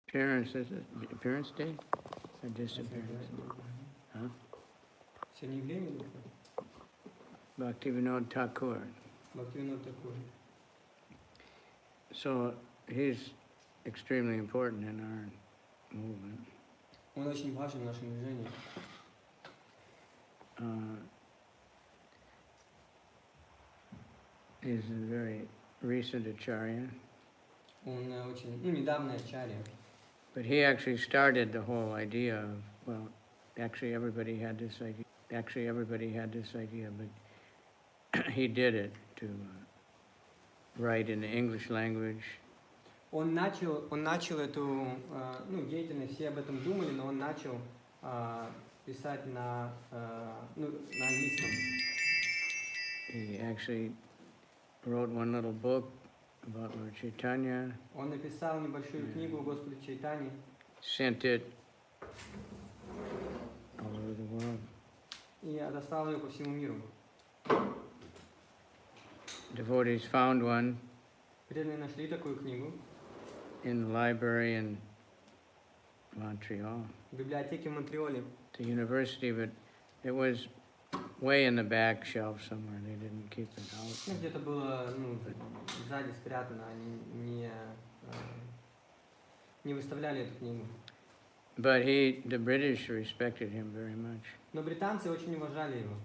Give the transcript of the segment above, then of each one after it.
Appearance, is it appearance day? Or disappearance? Huh? Сегодня явление духов? Bhaktivinoda Thakura. Bhaktivinoda Thakura. So he's extremely important in our movement. Он очень важен в нашем движении. He's a very recent acharya. Он очень, недавний ачарья. But he actually started the whole idea of, well, actually everybody had this idea, but he did it to write in the English language. Он начал эту деятельность, все об этом думали, но он начал писать на английском. He actually wrote one little book about Lord Chaitanya. Он написал небольшую книгу о Господе Чайтане. Sent it all over the world. И отослал ее по всему миру. Devotees found one Преданные нашли такую книгу in the library in Montreal, в библиотеке в Монтреале. the university, but it was way in the back shelf somewhere. They didn't keep it out. Где-то было сзади спрятано, они не выставляли эту книгу. But the British respected him very much. Но британцы очень уважали его.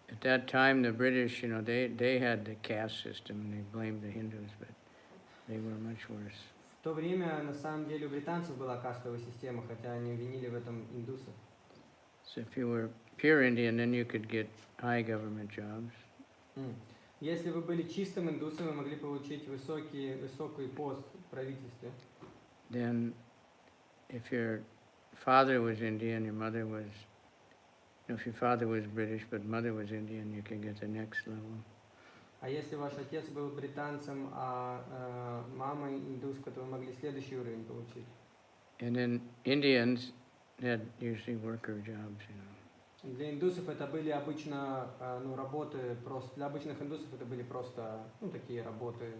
At that time, the British, they had the caste system, and they blamed the Hindus, but they were much worse. В то время, на самом деле, у британцев была кастовая система, хотя они винили в этом индусов. So if you were pure Indian, then you could get high government jobs. Если вы были чистым индусом, вы могли получить высокий пост в правительстве. Then, if your father was Indian, your mother was, if your father was British but mother was Indian, you can get the next level. А если ваш отец был британцем, а мама индуска, то вы могли следующий уровень получить. And then Indians had usually worker jobs, Для индусов это были обычно работы просто. Для обычных индусов это были просто такие работы.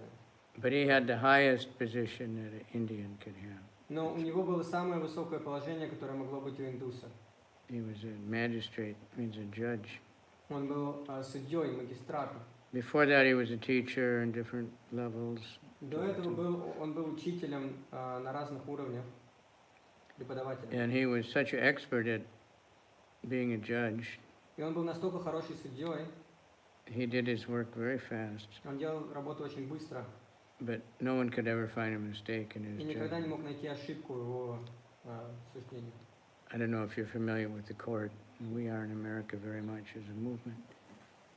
But he had the highest position that an Indian could have. Но у него было самое высокое положение, которое могло быть у индуса. He was a magistrate, means a judge. Он был судьей, магистратом. Before that, he was a teacher in different levels. До этого он был учителем на разных уровнях, преподавателем. And he was such an expert at being a judge. И он был настолько хороший судьей. He did his work very fast. Он делал работу очень быстро. But no one could ever find a mistake in his И никогда не judgment. мог найти ошибку в его суждении. I don't know if you're familiar with the court. We are in America very much as a movement.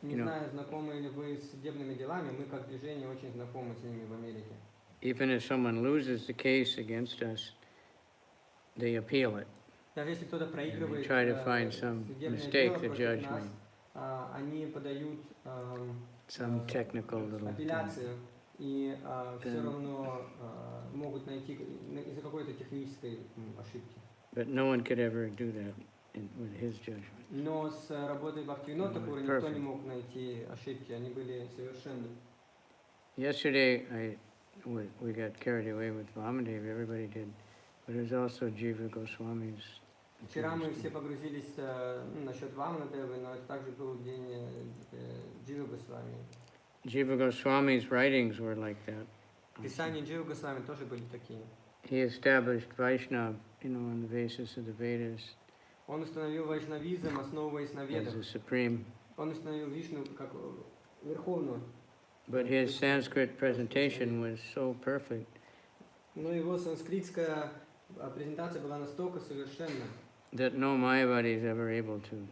Не знаю, знакомы ли вы с судебными делами, мы как движение очень знакомы с ними в Америке. Even if someone loses the case against us, they appeal it. Даже если кто-то проигрывает try to find some судебное mistake дело the против judge нас, made. Они подают Some technical little thing. апелляцию и все равно могут найти из-за какой-то технической ошибки. But no one could ever do that with his judgment. Но с работой Бхактивинода Thakura никто не мог найти ошибки, они были совершенны. Yesterday, we got carried away with Vamadev, everybody did, but it was also Jiva Goswami's. Вчера мы все погрузились насчет Ваманадевы, но это также был день Дживы Госвами. Jiva Goswami's writings were like that. Писания Дживы Госвами тоже были такие. He established Vaishnava, on the basis of the Vedas. Он установил вайшнавизм, основываясь на As ведах. the supreme. Он установил Вишну как верховную. But his Sanskrit presentation was so perfect. Но его санскритская презентация была настолько совершенна, That no Mayavadi is ever able to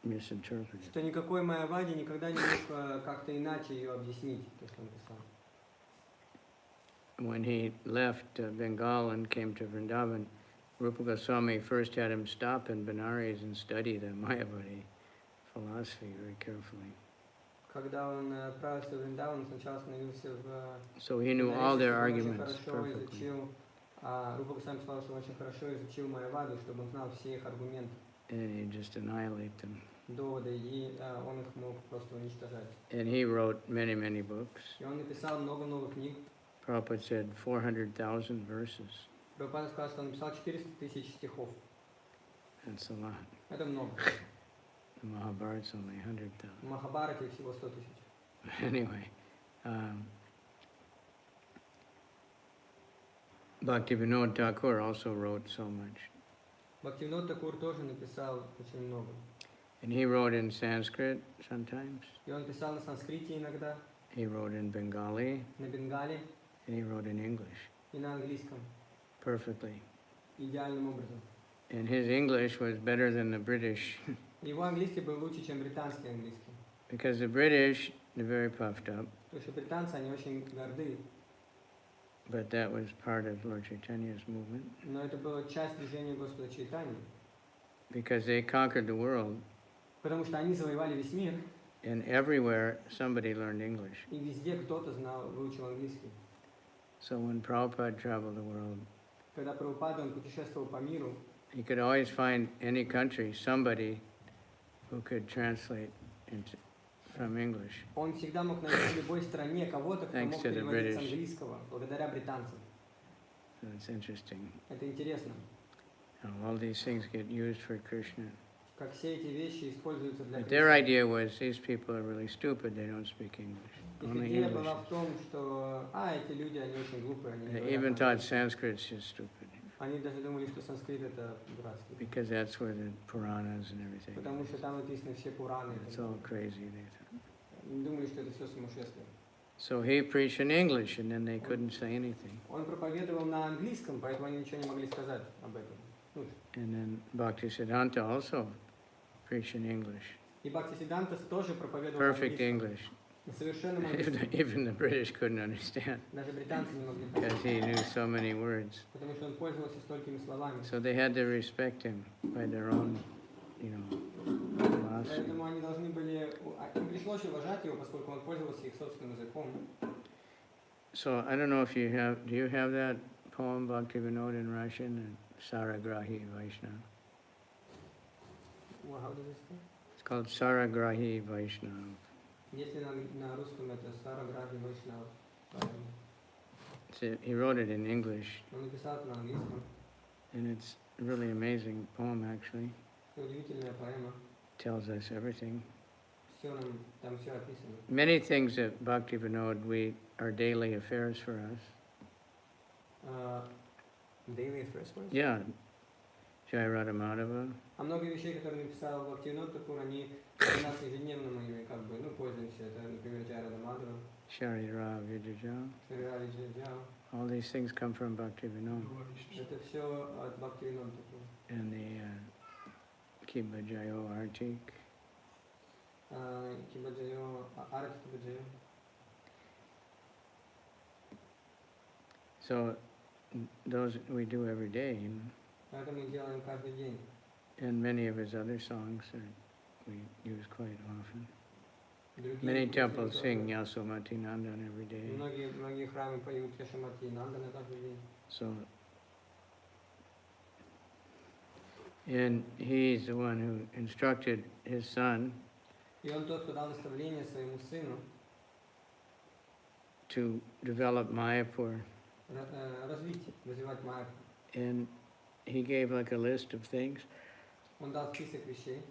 misinterpret it. что никакой Майявади никогда не мог как-то иначе ее объяснить, то, что он писал. When he left Bengal and came to Vrindavan, Rupa Goswami first had him stop in Benares and study the Mayavadi philosophy very carefully. Когда он отправился в Вриндаван, он сначала остановился в So he knew all their arguments очень хорошо perfectly. изучил, Рупа Госвами сказал, что он очень хорошо изучил Майяваду, чтобы он знал все их аргументы, And he just annihilate them. доводы, и он их мог просто уничтожать. And he wrote many, many books. И он написал много книг. Prabhupada said 400,000 verses. Прабхупада сказал, что он написал 400 тысяч стихов. That's a lot. Это много. The Mahabharata's only 100,000. В Махабхарате всего 100 тысяч. Anyway, Bhaktivinoda Thakura also wrote so much. Бхактивинод Такур тоже написал очень много. And he wrote in Sanskrit sometimes. И он писал на санскрите иногда, He wrote in Bengali. на бенгале And he wrote in English и на английском. perfectly. Идеальным образом. And his English was better than the British Его английский был лучше, чем британский английский. because the British, they're very puffed up, Потому что британцы, они очень горды. but that was part of Lord Chaitanya's movement Но это была часть движения Господа Чайтаньи. because they conquered the world Потому что они завоевали весь мир, and everywhere somebody learned English. и везде кто-то знал, выучил английский. So when Prabhupada traveled the world, Когда Прабхупада, он путешествовал по миру, he could always find any country somebody who could translate from English. он всегда мог найти в любой стране кого-то, кто Thanks мог to the переводить с British. английского, благодаря британцам. So it's interesting Это интересно, how all these things get used for Krishna. как все эти вещи используются для But their Кришны. idea was these people are really stupid, they don't speak English, Их only идея English. была в том, что, эти люди, они очень глупые, они не They говорят even на thought английском. Sanskrit's just stupid Они даже думали, что санскрит это дурацкий. because that's where the Puranas and everything Потому is. что там написаны все Пураны. It's all crazy, they thought. Они думали, что это все сумасшествие. So he preached in English and then they couldn't say anything. Он проповедовал на английском, поэтому они ничего не могли сказать об этом. Ну, And then Bhaktisiddhanta also preached in English, и Бхактисиддханта тоже проповедовал на perfect английском. English. На совершенном английском. Even the British couldn't understand Даже британцы не могли because понять, he knew so many words. потому что он пользовался столькими словами. So they had to respect him by their own, philosophy. Поэтому они должны были, им пришлось уважать его, поскольку он пользовался их собственным языком. So I don't know if do you have that poem Bhaktivinoda in Russian, Saragrahi Vaishnava? Well, how does it say? It's called Saragrahi Vaishnava. Если на русском это Сараграги Вайшнав, He wrote it in English, он написал это на английском. and it's a really amazing poem actually. Это удивительная поэма. Tells us everything. Все там все описано. Many things that Bhaktivinoda are daily affairs for us. Daily affairs. Yeah, Jai Radha Madhava, А много вещей, которые написал Бхактивинод Такур, они для нас ежедневно мы ими пользуемся. Это, например, Джайрада Мадхава, Sharira Vijayajal. Шарирави Джайджао. All these things come from Bhaktivinoda. Это все от Бхактивинод Такура. And the Kibajayo Artik. Кибаджайо, Арати Кибаджайо. So those we do every day, Это мы делаем каждый день. and many of his other songs we use quite often. Другие Many песни temples тоже. sing Yasomati Nandan every day. Многие храмы поют Яшамати и Нандана каждый день. So, and he's the one who instructed his son И он тот, кто дал наставление своему сыну to develop Mayapur, развивать Майю. and he gave like a list of things. Он дал список вещей.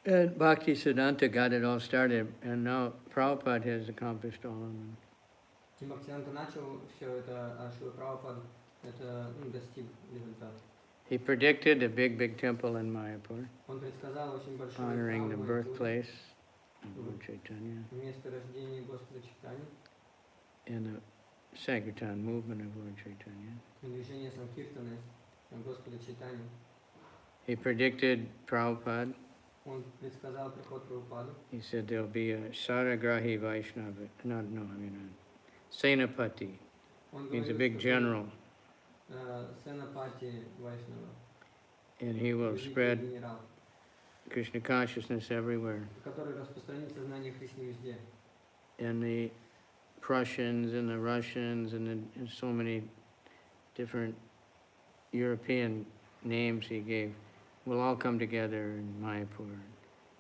And Bhaktisiddhanta got it all started, and now Prabhupada has accomplished all of them. И Бхактивинода начал все это, а Шрила Прабхупад это достиг результата. He predicted a big temple in Mayapur, Он предсказал очень большой honoring the храм в Майяпуре, birthplace of Lord Chaitanya место рождения Господа Чайтани, and the Sankirtan movement of Lord Chaitanya. и движение Санкиртаны Господа Чайтани. He predicted Prabhupada. Он предсказал приход Прабхупады. He said there'll be a Saragrahi Vaishnava, Senapati, Он means a говорил, big что general, Сенапати Вайшнава, and he will великий spread генерал, Krishna consciousness everywhere. который распространит сознание Кришны везде. And the Prussians and the Russians and so many different European names he gave will all come together in Mayapur and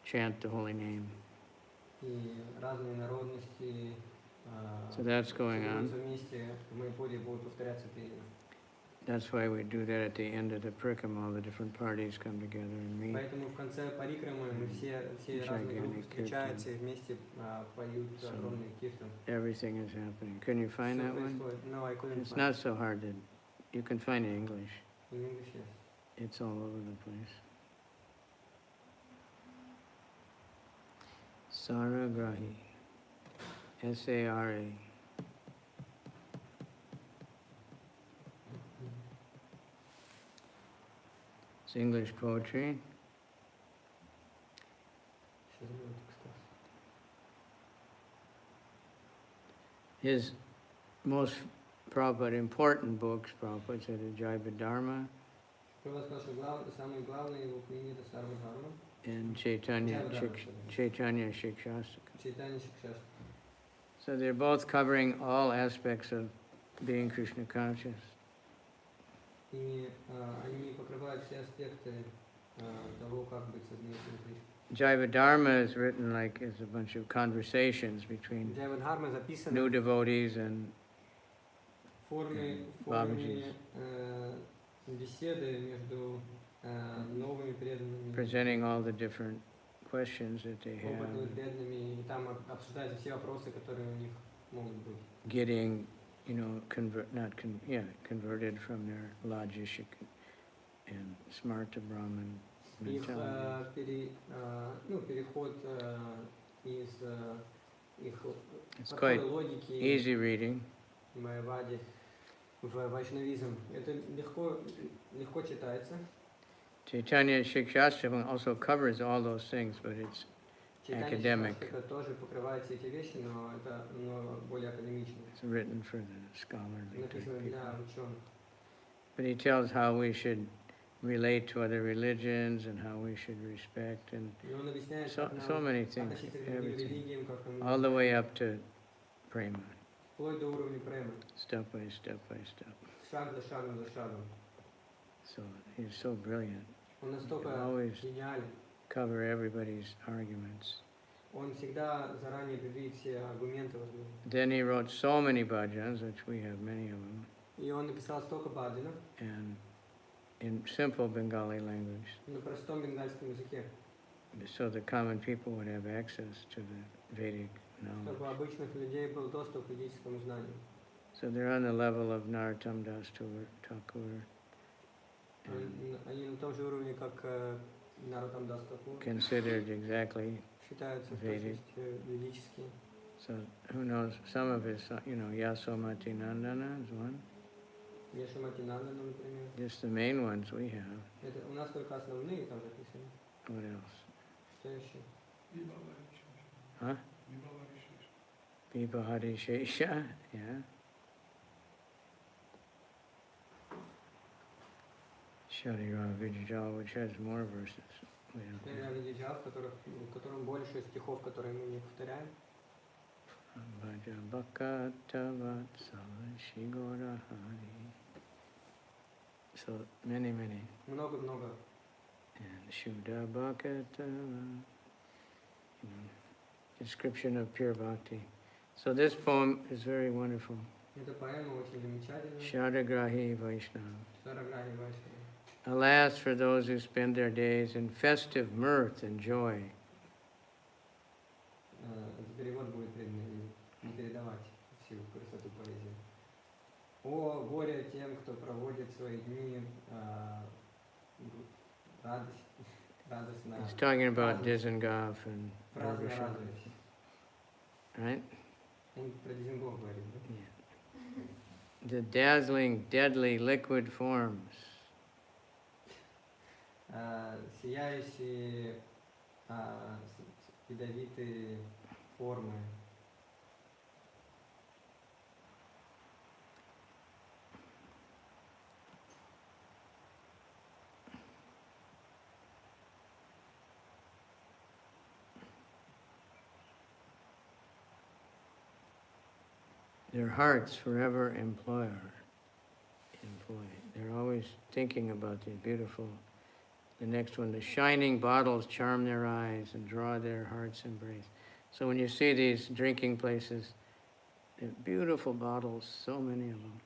chant the holy name. И разные народности, So that's going on. соберутся вместе, в Майяпуре будут повторяться эти That's why we do that at the end of the parikram. All the different parties come together and meet. Поэтому в конце парикрамы мы все разные группы встречаются и вместе поют огромный киртан. Everything is happening. Can you find Всё that one? происходит. No, I couldn't It's find not so hard to, you can find it in English. in English, yes. It's all over the place. Saragrahi. S-A-R-A. It's English poetry. Сейчас будет экстаз. His most Prabhupada important books, Prabhupada said, are Jaiva Dharma Прабхупада сказал, что самые главные его книги это Сарва Дхарма, and Chaitanya Jaiva Dharma, Chaitanya Shikshastika. Чайтанья Шикшастра. So they're both covering all aspects of being Krishna conscious. И они покрывают все аспекты того, как быть сознательным Кришной. Jaiva Dharma is written like it's a bunch of conversations between Джайва Дхарма записана new devotees and в форме беседы между новыми преданными, presenting all the different questions that they опытными have, преданными, и там обсуждаются все вопросы, которые у них могут быть. getting, you know, converted from their logic and smarta Brahman Их mentality. переход из их It's подхода quite логики easy reading. майявади в вайшнавизм. Это легко читается. Chaitanya Shikshastra also covers all those things, but it's Читание academic. Шикшастра тоже покрывает все эти вещи, но это более академично. It's written for the scholarly type Написано people. для ученых. But he tells how we should relate to other religions and how we should respect and И он объясняет, so, как so нам many things, относиться к другим everything, религиям, как нам all the way up to prema, вплоть до уровня према, step by step by step. шаг за шагом за шагом. So he's so brilliant. Он настолько Always гениален. cover everybody's arguments. Он всегда заранее предвидит все аргументы возможные. Then he wrote so many bhajans, which we have many of them, И он написал столько баджанов and in simple Bengali language, на простом бенгальском языке, so the common people would have access to the Vedic knowledge. чтобы у обычных людей был доступ к ведическому знанию. So they're on the level of Narottam Das Thakur, Они на том же уровне, как Нароттам Дас Такур, considered exactly. считаются в Vedic. точности ведические. So who knows, some of his, you know, Yasomati Nandana is one. Яшамати Нандана, например. Just the main ones we have. Это у нас только основные там записаны. What else? Что еще? Huh? Vibhahari Shesha, yeah. Sharira Vijayal, which has more verses. We don't have. Реально диджа, в котором больше стихов, которые мы не повторяем. Bhaja Bhakata Vatsala Shigora Hari. So many. Много-много. And Shuddha Bhakata, description of pure bhakti. So this poem is very wonderful. Эта поэма очень замечательная. Shadagrahi Vaishnava. Сараграхи Вайшнава. Alas for those who spend their days in festive mirth and joy, Это перевод будет не передавать всю красоту поэзии. О, горе тем, кто проводит свои дни радостно. he's talking about Dizengoff and Праздно Gorbachev, радуясь. right? Он про Дизенгоф говорит, да? Yeah. The dazzling, deadly liquid forms, Сияющие ядовитые формы. their hearts forever employ. They're always thinking about the beautiful. The next one, the shining bottles charm their eyes and draw their heart's embrace. So when you see these drinking places, They're beautiful bottles, so many of them.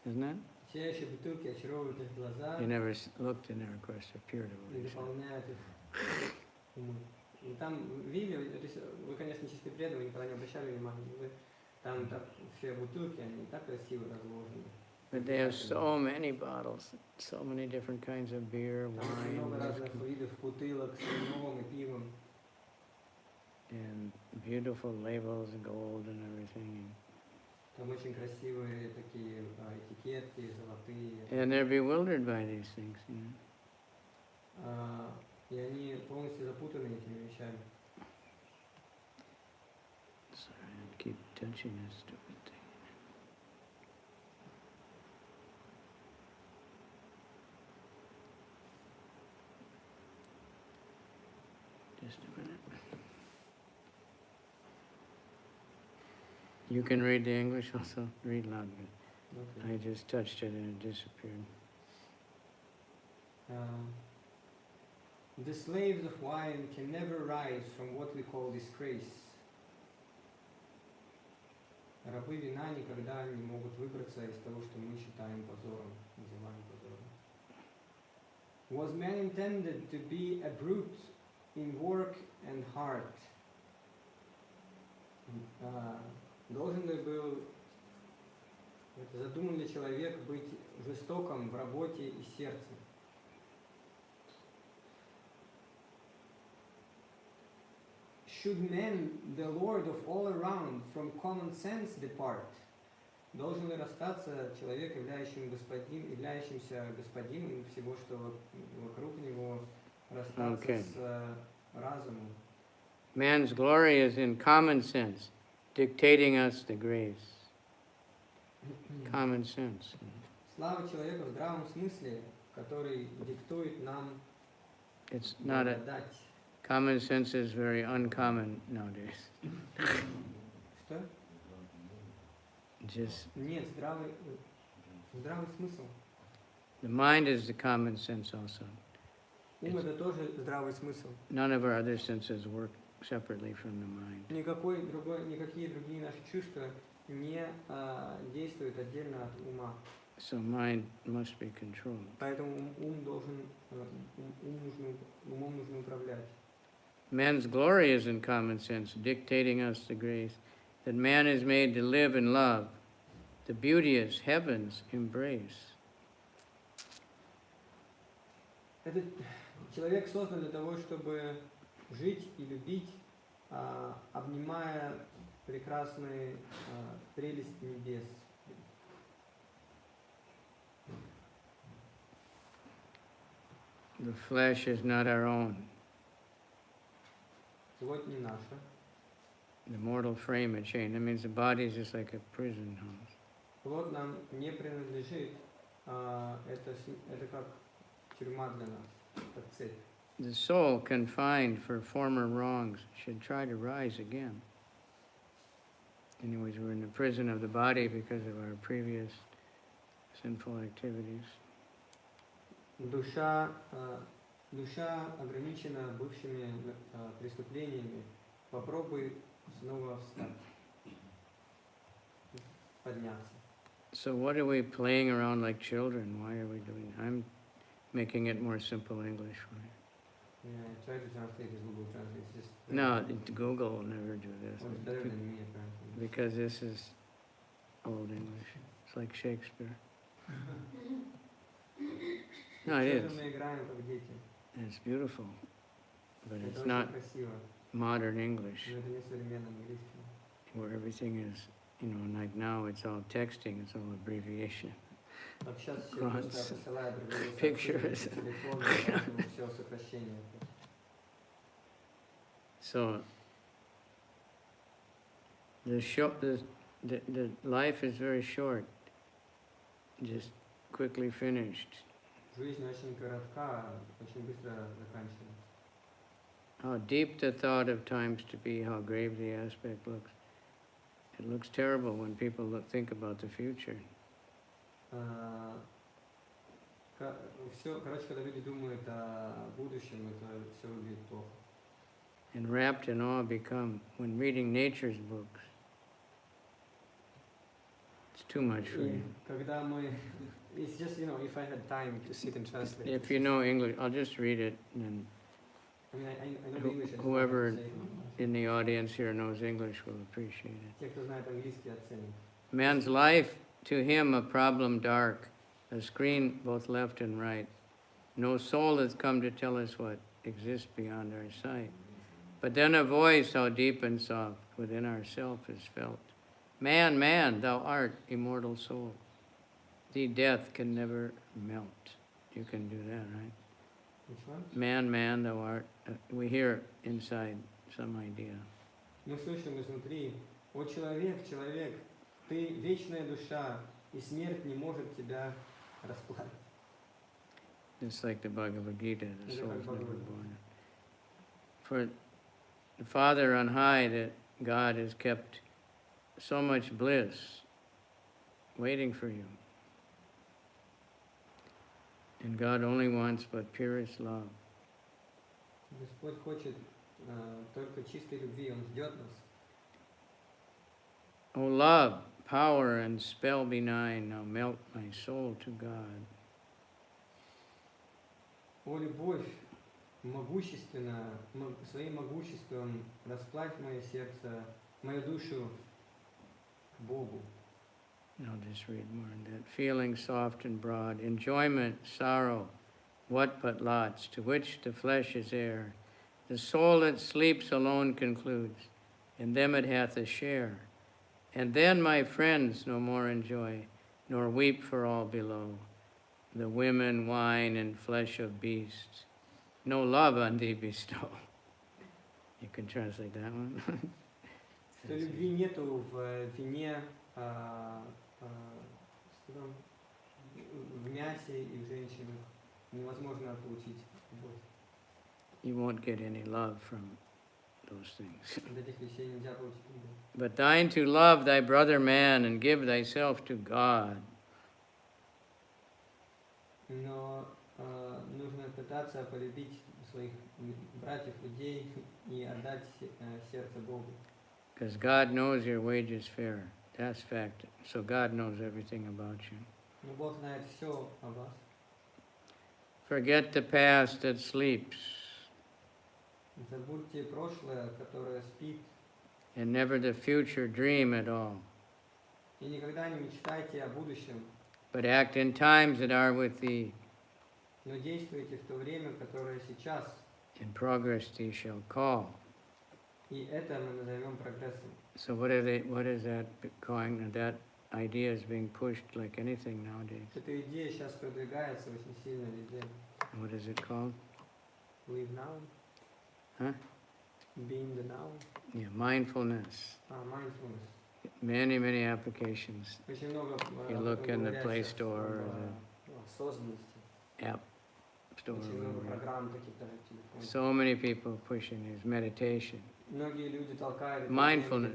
Isn't it? Сияющие бутылки очаровывают их глаза You never looked in there, of course, they're pure и devotees. заполняют их умы. И там в Вилле, то есть вы, конечно, чистые преданные, вы никогда не обращали внимания, вы, там так, все бутылки, они так красиво разложены. But they have so many bottles, so many different kinds of beer, Там очень много wine, разных видов бутылок с вином и пивом. and beautiful labels, gold and everything. Там очень красивые такие этикетки, золотые. And they're bewildered by these things, you know. И они полностью запутаны этими вещами. Sorry, I keep touching this stupid thing. Just a minute. You can read the English also? Read loud. Okay. I just touched it and it disappeared. The slaves of wine can never rise from what we call disgrace. Рабы вина никогда не могут выбраться из того, что мы считаем позором, называем позором. Was man intended to be a brute in work and heart? Должен ли был, задуман ли человек быть жестоким в работе и сердце? Should man, the Lord of all around, from common sense depart? Должен ли расстаться человек, являющимся господином всего, что вокруг него, расстаться с разумом? Man's glory is in common sense, dictating us the grace. Common sense. Слава человека в здравом смысле, который диктует нам благодать. Common sense is very uncommon nowadays. Что? Just Нет, здравый смысл. the mind is the common sense also. Ум это тоже здравый смысл. None of our other senses work separately from the mind. Никакие другие наши чувства не действуют отдельно от ума. So mind must be controlled. Поэтому умом нужно управлять. Man's glory is in common sense, dictating us the grace that man is made to live in love, the beauteous heaven's embrace. Этот человек создан для того, чтобы жить и любить, обнимая прекрасные прелесть небес. The flesh is not our own. Плоть не наша. The mortal frame a chain. That means the body is just like a prison house. Плоть нам не принадлежит. Это как тюрьма для нас, как цепь. The soul, confined for former wrongs, should try to rise again. Anyways, we're in the prison of the body because of our previous sinful activities. Душа ограничена бывшими преступлениями. Попробуй снова встать, подняться. So what are we playing around like children? Why are we doing? I'm making it more simple English for you. Yeah, try to translate this Google Translate. It's just No, Google will never do this. it's better than me apparently. Because this is old English. It's like Shakespeare. No, it is. Мы играем как дети. It's beautiful. But Это it's очень not красиво, modern English, но это не современный английский. where everything is, you know, like now it's all texting, it's all abbreviation. Так сейчас все Grunts, просто посылают другие pictures. сообщения, телефоны, поэтому все сокращение. So the life is very short, just quickly finished. Жизнь очень коротка, очень быстро заканчивается. How deep the thought of times to be, how grave the aspect looks. It looks terrible when people think about the future. Все, короче, когда люди думают о будущем, это все выглядит плохо. And wrapped in awe become when reading nature's books. too much for И you. когда мы... It's just, if I had time to sit and translate. If you know English, I'll just read it, and I mean, I know the English. I just whoever don't know how to say it. in the audience here knows English will appreciate it. Те, кто знает английский, оценят. Man's life, to him a problem dark, a screen both left and right. No soul has come to tell us what exists beyond our sight. But then a voice, how deep and soft, within ourself is felt. Man, man, thou art immortal soul. Thee death can never melt. You can do that, right? Which one? Man, man, thou art. We hear inside some idea. Мы слышим изнутри: «О человек, человек, ты вечная душа, и смерть не может тебя расплавить». It's like the Bhagavad Gita, the Yeah, soul is never Bhagavad Gita. born. For the Father on high, that God has kept so much bliss waiting for you. And God only wants but purest love. Господь хочет только чистой любви, Он ждет нас. O love, power and spell benign, now melt my soul to God. О любовь, могущественно, своим могуществом расплавь мое сердце, мою душу к Богу. And I'll just read more on that. Feeling soft and broad, enjoyment, sorrow, what but lots, to which the flesh is heir. The soul that sleeps alone concludes, in them it hath a share. And then my friends no more enjoy, nor weep for all below. The women, wine, and flesh of beasts, no love on thee bestow. You can translate that one. Что любви нету в вине, в мясе и в женщинах. Невозможно получить любовь. You won't get any love from those things. От этих вещей нельзя получить любовь. But thine to love thy brother man and give thyself to God. Но нужно пытаться полюбить своих братьев, людей и отдать сердце Богу. Because God knows your wages fair. That's fact. So God knows everything about you. Но Бог знает все о вас. Forget the past that sleeps, Забудьте прошлое, которое спит, and never the future dream at all. и никогда не мечтайте о будущем, But act in times that are with thee. но действуйте в то время, которое сейчас. In progress thee shall call. И это мы назовем прогрессом. So what is that going? That idea is being pushed like anything nowadays. Эта идея сейчас продвигается очень сильно везде. What is it called? Live now. Huh? Being the now. Yeah, mindfulness. Mindfulness. Many, many applications. Очень много You look in the говорят Play сейчас Store, об осознанности. App Store. Очень много wherever. программ таких даже в телефоне. So many people pushing this meditation. Многие люди толкают. Mindfulness.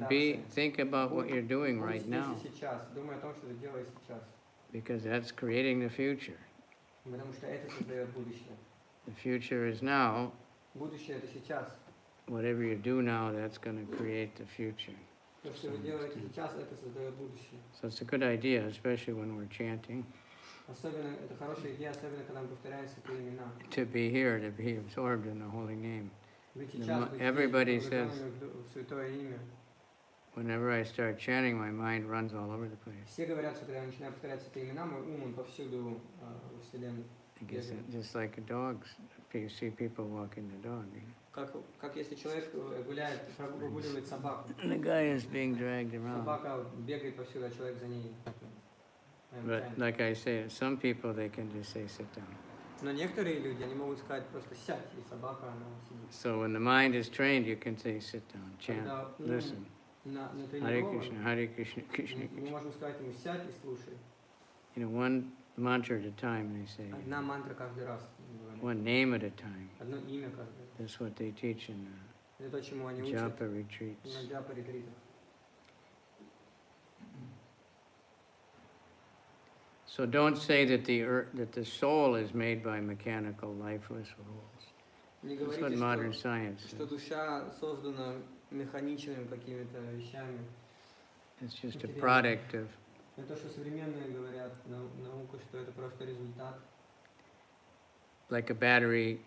Think about what you're doing right now, Здесь и сейчас. Думай о том, что ты делаешь сейчас. because that's creating the future. Потому что это создает будущее. The future is now. Будущее это сейчас. Whatever you do now, that's going to create the future. То, что вы делаете сейчас, это создает будущее. So it's a good idea, especially when we're chanting, Особенно, это хорошая идея, особенно когда мы повторяем святые имена. to be here, to be absorbed in the holy name. Быть сейчас, быть Everybody здесь, says- погруженными в святое имя. Whenever I start chanting, my mind runs all over the place. Все говорят, что когда я начинаю повторять святые имена, мой ум, он повсюду во Вселенной. I guess just like dogs, you see people walking the dog. You know? Как если человек гуляет, прогуливает собаку. And the guy is being dragged around. Собака бегает повсюду, а человек за ней. But like I say, some people, they can just say, sit down. Но некоторые люди, они могут сказать просто сядь, и собака, она сидит. So when the mind is trained, you can say, sit down, chant, Когда ум listen. Hare Krishna, Hare Krishna, Krishna мы Krishna. можем сказать ему сядь и слушай. You know, one mantra at a time, they say. Одна мантра каждый раз. One name at a time. Одно имя каждый раз. That's what they teach in Это то, чему они the учат japa retreats. на джапа ретритах. So don't say that the soul is made by mechanical, lifeless rules. Не That's what говорите, modern science что says. душа создана механичными какими-то вещами. It's just a product of Это то, что современные говорят, наука, что это просто результат, Like a battery,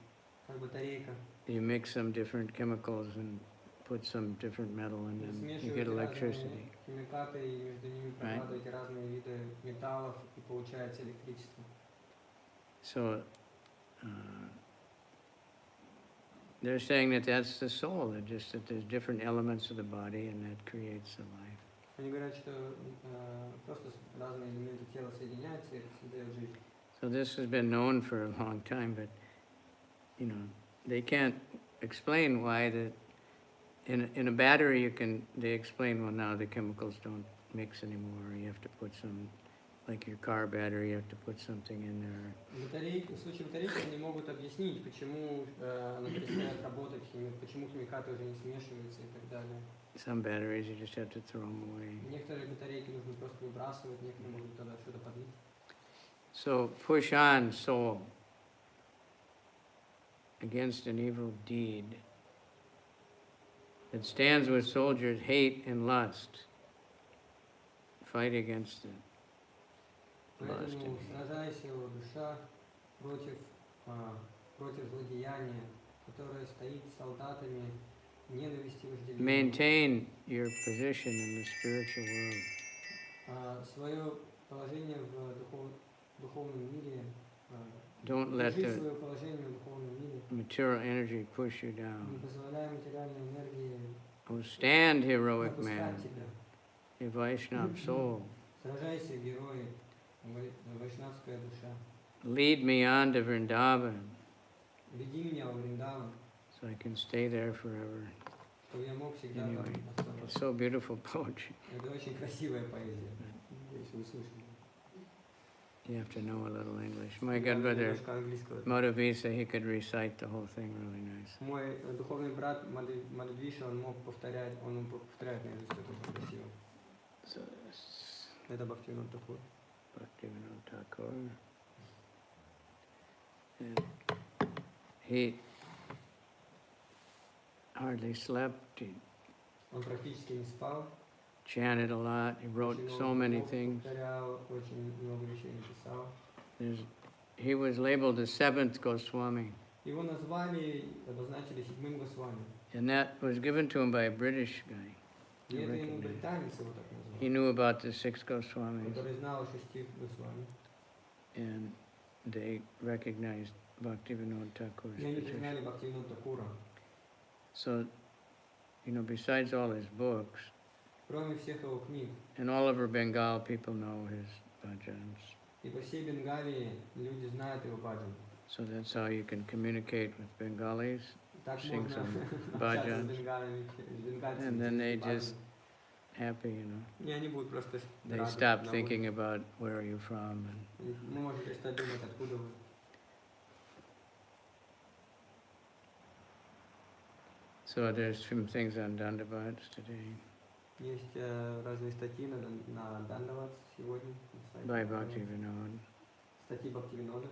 как батарейка. you mix some different chemicals and put some different metal in them, you get Смешиваете electricity. разные химикаты и между ними прокладываете разные виды металлов и получается электричество. So they're saying that that's the soul, that just that there's different elements of the body and that creates the life. Они говорят, что просто разные элементы тела соединяются и это создает жизнь. So this has been known for a long time, but you know, they can't explain why that in a battery they explain, well, now the chemicals don't mix anymore, you have to put some, like your car battery, you have to put something in there. В случае батарейки они могут объяснить, почему она перестает работать, почему химикаты уже не смешиваются и так далее. Some batteries you just have to throw them away. Некоторые батарейки нужно просто выбрасывать, некоторые могут тогда что-то подлить. So push on, soul, against an evil deed that stands with soldiers' hate and lust. Fight against it. Поэтому сражайся, о душа, против злодеяния, которое стоит с солдатами ненависти и вожделения. Maintain your position in the spiritual world. Свое положение в духовном мире. Don't let Держи the свое положение в духовном мире. material energy push you Не down. позволяй материальной энергии Oh, stand, heroic опускать man, тебя. a Vaishnava soul. Сражайся, герои, вайшнавская душа. Lead me on to Vrindavan Веди меня в Вриндаван, so I can stay there forever. чтобы я мог всегда Anyway, там it's оставаться. so beautiful poetry. Это очень красивая поэзия, если вы слышали. You have to know a little English. My Я godbrother немножко английского. Madhavisa, he could recite the whole thing really nice. Мой духовный брат Мадхвиша, он мог повторять, он повторяет наизусть это очень красиво. So this Это Бхактивинода Thakura. Bhaktivinoda Thakura. And he hardly slept. He Он практически не спал. chanted a lot. He wrote Очень so много many слов things. повторял, очень много вещей написал. He was labeled the seventh Goswami, Его назвали, обозначили седьмым Госвами. and that was given to him by a British guy. И это ему recognized. британец его так He назвал, knew about the six Goswamis, который знал о шести Госвами. and they recognized Bhaktivinoda Thakur's И они position. признали Бхактивинода Thakura. So, you know, besides all his books, Кроме всех его книг, in all over Bengal, people know his bhajans. и по всей Бенгалии люди знают его баджан. So that's how you can communicate with Bengalis. Так Sing можно some общаться bhajans. с бенгальцами. And then they через just happy, you know. баджан. И они будут просто They рады, stop довольны. thinking about where are you from. And Мы можем перестать думать, откуда вы. so there's some things on Dandavats today Есть разные статьи на Дандават сегодня. На сайте by Дандават. Bhaktivinoda. Статьи Бхактивинода.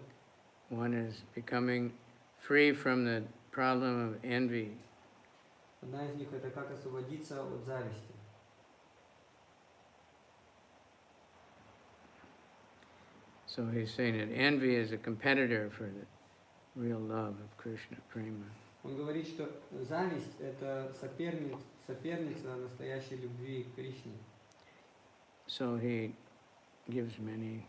One is becoming free from the problem of envy. Одна из них это как освободиться от зависти. So he's saying that envy is a competitor for the real love of Krishna, prema. Он говорит, что зависть это соперница настоящей любви к Кришне. So he gives many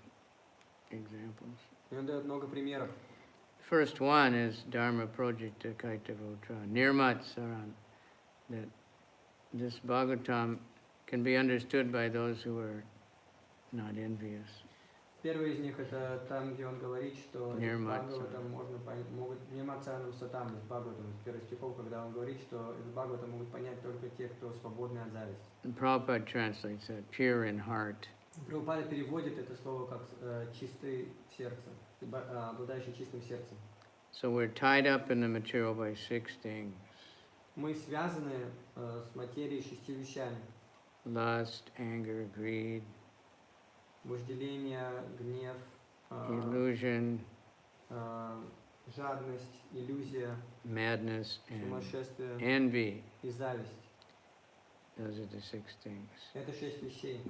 examples. И он дает много примеров. First one is Dharma Projecta Kaitavotra, Nirmat Saran, that this Bhagavatam can be understood by those who are not envious. Первый из них это там, где он говорит, что Нирмат Бхагаватам можно понять, могут Нирматсану Сатам из Бхагаватам, из первых стихов, когда он говорит, что из Бхагаватам могут понять только те, кто свободны от зависти. And Prabhupada translates that, pure in heart. Прабхупада переводит это слово как чистый в сердце, обладающий чистым сердцем. So we're tied up in the material by six things: Мы связаны с материей шестью вещами. lust, anger, greed, Вожделение, гнев, illusion, жадность, иллюзия, madness, and сумасшествие envy. и зависть. Those are the six things. Это 6 вещей.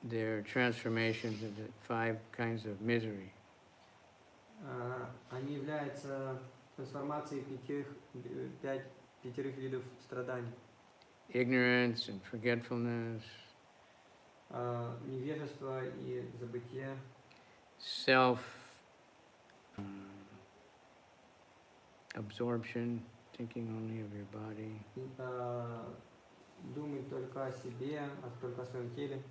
They're transformations of the 5 kinds of misery. Они являются трансформацией пятерых видов страданий. Ignorance and forgetfulness, Невежество и забытие, absorption, thinking only of your body, думать только о себе, только о своем теле.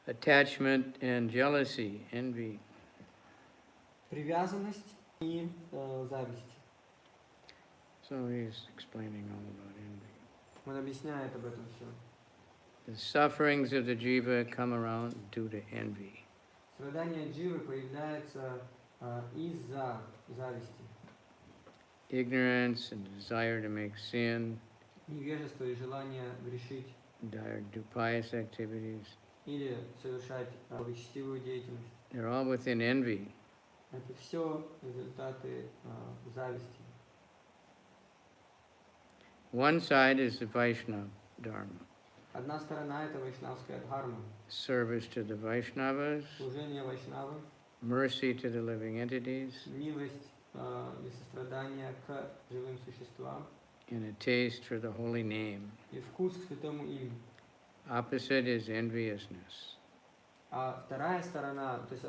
attachment and jealousy, envy, Привязанность и зависть. so he's explaining all about envy. Он объясняет об этом все. The sufferings of the jiva come around due to envy. Страдания дживы появляются из-за зависти. Ignorance and desire to make sin, Невежество и желание грешить desire to do pious activities, или совершать благочестивую деятельность. they're all within envy. Это все результаты зависти. One side is the Vaishnava Dharma, Одна сторона это вайшнавская дхарма, service to the Vaishnavas, служение вайшнавам, mercy to the living entities, милость и сострадание к живым существам and a taste for the holy name. и вкус к святому имени. Opposite is enviousness. А вторая сторона, то есть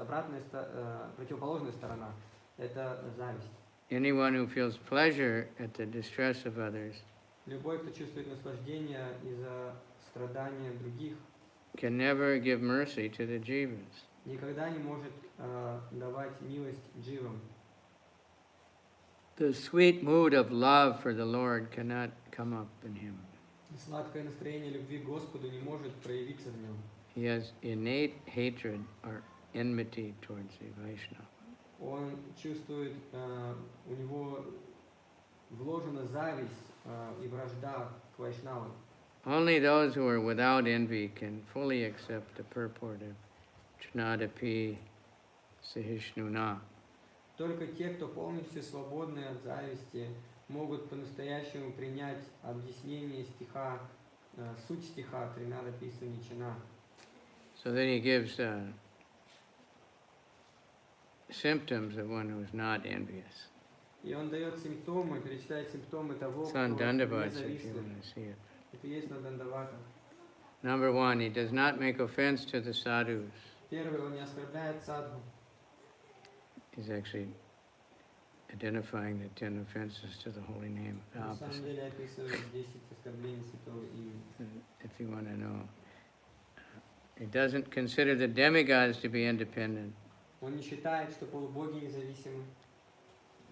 противоположная сторона, это зависть. Anyone who feels pleasure at the distress of others Любой, кто чувствует наслаждение из-за страдания других, can never give mercy to the jivas. никогда не может давать милость дживам. The sweet mood of love for the Lord cannot come up in him. Сладкое настроение любви к Господу не может проявиться в нем. He has innate hatred or enmity towards the Vaishnava. Он чувствует, у него вложена зависть и вражда к вайшнавам. Only those who are without envy can fully accept the purport of Trinadapi Sahishnuna. Только те, кто полностью свободны от зависти, могут по-настоящему принять объяснение стиха, суть стиха Тринада Писаничана. So then he gives symptoms of one who is not envious. И он дает симптомы, перечисляет симптомы того, It's кто on не Dandavats if you зависит. want to see it. Это есть на Дандаватах. Number 1, he does not make offense to the sadhus. Первый, он не оскорбляет садху. He's actually identifying the 10 offenses to the holy name, the На самом opposite, деле описывает 10 оскорблений святого имени. if you want to know. He doesn't consider the demigods to be independent Он не считает, что полубоги независимы,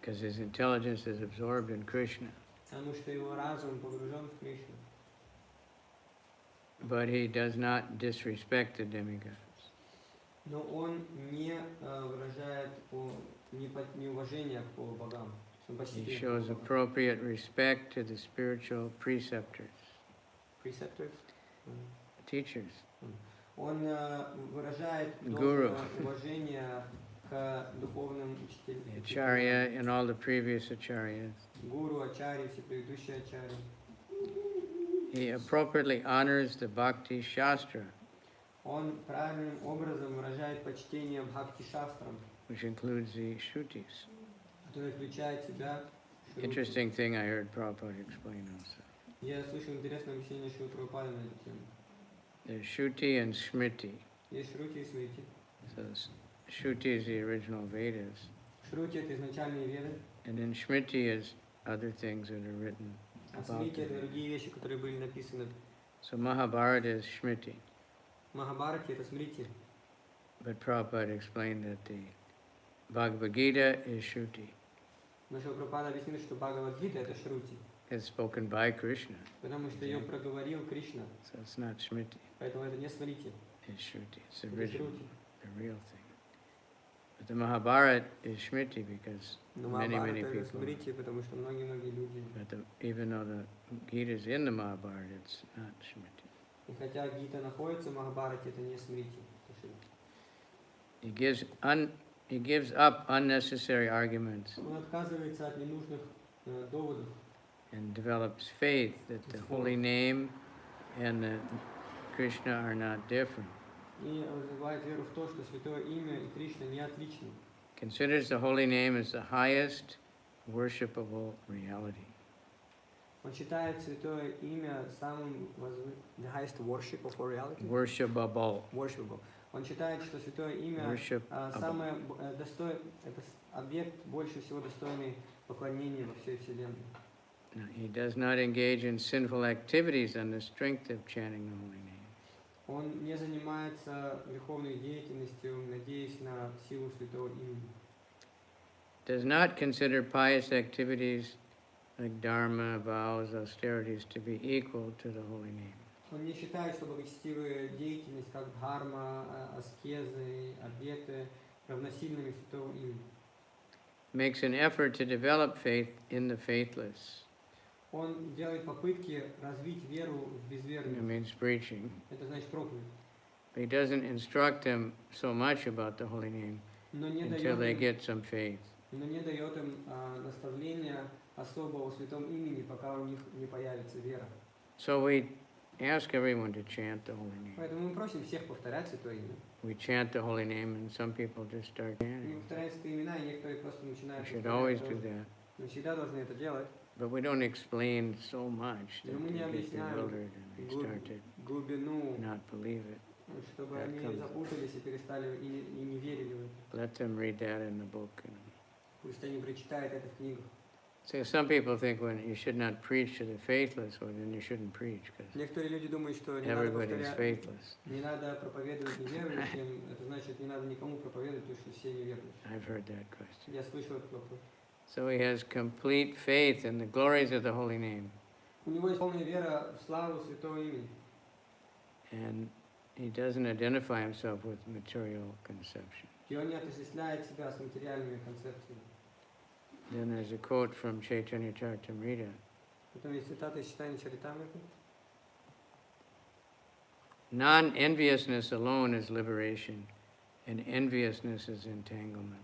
because his intelligence is absorbed in Krishna. потому что его разум погружен в Кришну. But he does not disrespect the demigods. Но он не выражает неуважение к полубогам. Он почти He shows appropriate respect to the spiritual preceptors, Preceptors. teachers. Он выражает Guru. уважение к духовным учителям. The acharya and all the previous acharyas. Гуру, ачарьи, все предыдущие ачарьи. He appropriately honors the Bhakti Shastra, Он правильным образом выражает почтение Бхакти-шастрам, which includes the Shrutis. который включает в себя Шрути. Interesting thing I heard Prabhupada explain also. Я слышал интересное объяснение Шрила Прабхупады на эту тему. There's Shruti and Smriti. Есть Шрути и Смрити. So Shruti is the original Vedas, Шрути — это изначальные веды, and then Smriti is other things that are written а about Смрити — the это Vedas. другие вещи, которые были написаны. So Mahabharata is Smriti, Махабхарате — это Смрити. but Prabhupada explained that the Bhagavad Gita is Shruti. Но Шрила Прабхупада объяснил, что Бхагавад-гита — это Шрути, It's spoken by Krishna, потому что ее проговорил Кришна, so it's not Smriti, поэтому это не Смрити, it's Shruti. It's the это original, Шрути. the real thing. But the Mahabharata is Smriti because Но many Махабхарата — это people. Смрити, потому что многие-многие люди. But even though the Gita is in the Mahabharata, it's not Smriti. И хотя Гита находится в Махабхарате, это не Смрити, это Шрути. He gives up unnecessary arguments Он отказывается от ненужных доводов and develops faith that the holy name and the Krishna are not different. и развивает веру в то, что Святое Имя и Кришна не отличны. Considers the holy name as the highest worshipable reality. Он считает Святое Имя самым the highest worship of reality. Worshipable. Worshipable. Он считает, что Святое Имя Worshipable. самое это объект больше всего достойный поклонения во всей вселенной. Now, he does not engage in sinful activities on the strength of chanting the holy name. Он не занимается греховной деятельностью, надеясь на силу Святого Имени. Does not consider pious activities like dharma, vows, austerities to be equal to the holy name. Он не считает, что благочестивая деятельность, как дхарма, аскезы, обеты, равносильными Святому Имени. Makes an effort to develop faith in the faithless. Он делает попытки развить веру в It безверных. means preaching. Это значит проповедь. But he doesn't instruct them so much about the holy name Но не until they дает им, get some faith. наставления особо о Святом Имени, пока у них не появится вера. So we ask everyone to chant the holy name. Поэтому мы просим всех повторять Святое Имя. We chant the holy name and some people just start Мы chanting. повторяем Святые имена, и некоторые просто We начинают should повторять always тоже. do that. Мы всегда должны это делать. But we don't explain so much that Но мы they не get объясняем bewildered and they start to глубину, not believe it. чтобы That они comes- запутались и перестали и не верили в это. Let them read that in the book. Пусть они прочитают это в книгах. So some people think when you should not preach to the faithless, well then you shouldn't preach because Некоторые люди думают, что не надо everybody is повторять, faithless. не надо проповедовать неверующим, это значит, не надо никому проповедовать, потому что все неверующие. I've heard that question. Я слышал этот вопрос. So he has complete faith in the glories of the holy name, У него есть полная вера в славу Святого Имени. and he doesn't identify himself with material conception. И он не отождествляет себя с материальными концепциями. Then there's a quote from Chaitanya Charitamrita. Потом есть цитата из читания Чаритамриты. Non-enviousness alone is liberation, and enviousness is entanglement.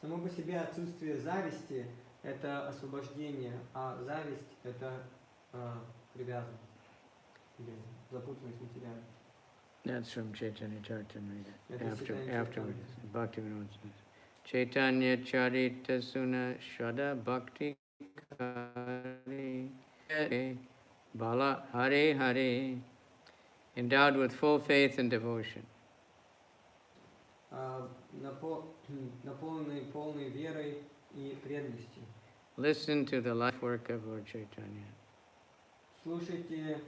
Само по себе отсутствие зависти – это освобождение, а зависть – это привязанность, или запутанность материально. That's from Chaitanya Charitamrita. Это из Chaitanya Afterwards, Bhaktivinoda says, Chaitanya Charita Suna Shada Bhakti Kari Bala Hare Hare, endowed with full faith and devotion. Наполненный полной верой и преданностью. Listen to the life work of Lord Chaitanya. Слушайте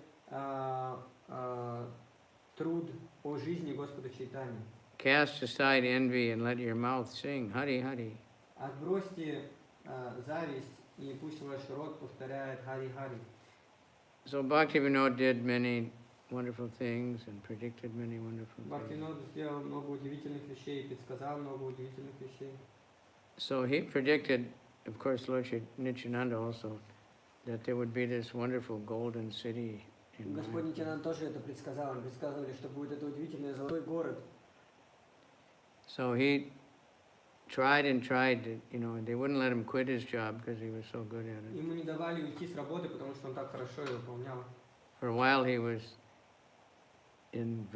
труд о жизни Господа Чайтаньи. Cast aside envy and let your mouth sing Hari Hari. Отбросьте зависть, и пусть ваш род повторяет Хари-Хари. So Bhaktivinoda did many wonderful things and predicted many wonderful things. Бхактивинод сделал много удивительных вещей, предсказал много удивительных вещей. So he predicted, of course, Lord Nityananda also, that there would be this wonderful golden city in Господь Mayapur. Нитянанд тоже это предсказал. Он предсказывали, что будет это удивительный золотой город. So he tried and tried to, and they wouldn't let him quit his job because he was so good at it. Ему не давали уйти с работы, потому что он так хорошо ее выполнял. For a while he was in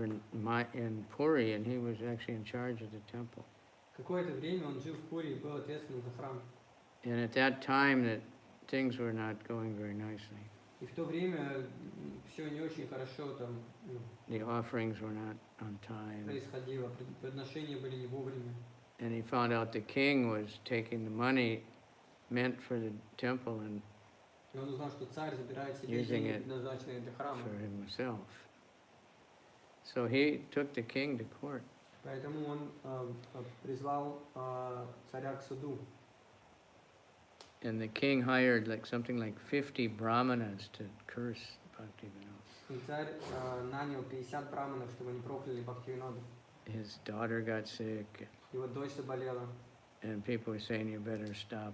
Puri, and he was actually in charge of the temple. Какое-то время он жил в Пури и был ответственным за храм. And at that time that things were not going very nicely. И в то время все не очень хорошо там The offerings were not on time. происходило, подношения были не вовремя. And he found out the king was taking the money meant for the temple and И он узнал, что царь забирает себе Using деньги, it предназначенные для храма. for himself. So he took the king to court. Поэтому он призвал царя к суду. And the king hired something like 50 brahmanas to curse Bhaktivinoda. И царь нанял 50 браманов, чтобы они прокляли Бхактивинода. His daughter got sick, Его дочь заболела. and people were saying, you better stop,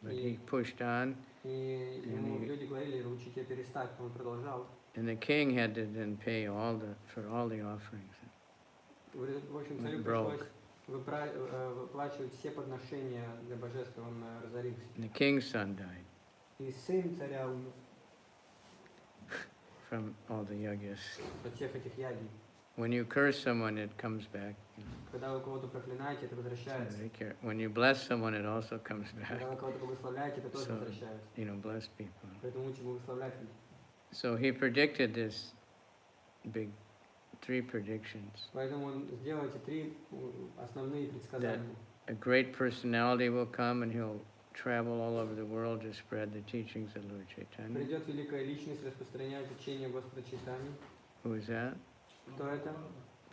But Yeah. he pushed on, И ему люди говорили, лучше тебе перестать, но он продолжал. and the king had to then pay for all the offerings. В общем, царю Broke. пришлось выплачивать все подношения для божества, он разорился. And the king's son died И сын царя умер from all the yagyas. от всех этих ягий. when you curse someone, it comes back. Когда вы кого-то проклинаете, это So возвращается. be careful. When you bless someone, it also comes back. Когда вы кого-то благословляете, это тоже So, возвращается. bless people. Поэтому лучше благословлять людей. So he predicted this big 3 predictions. Поэтому он сделал эти 3 основные предсказания. A great personality will come and he'll travel all over the world to spread the teachings of Lord Chaitanya. Придет великая личность распространять учение Господа Чайтани. Who is that? Кто это?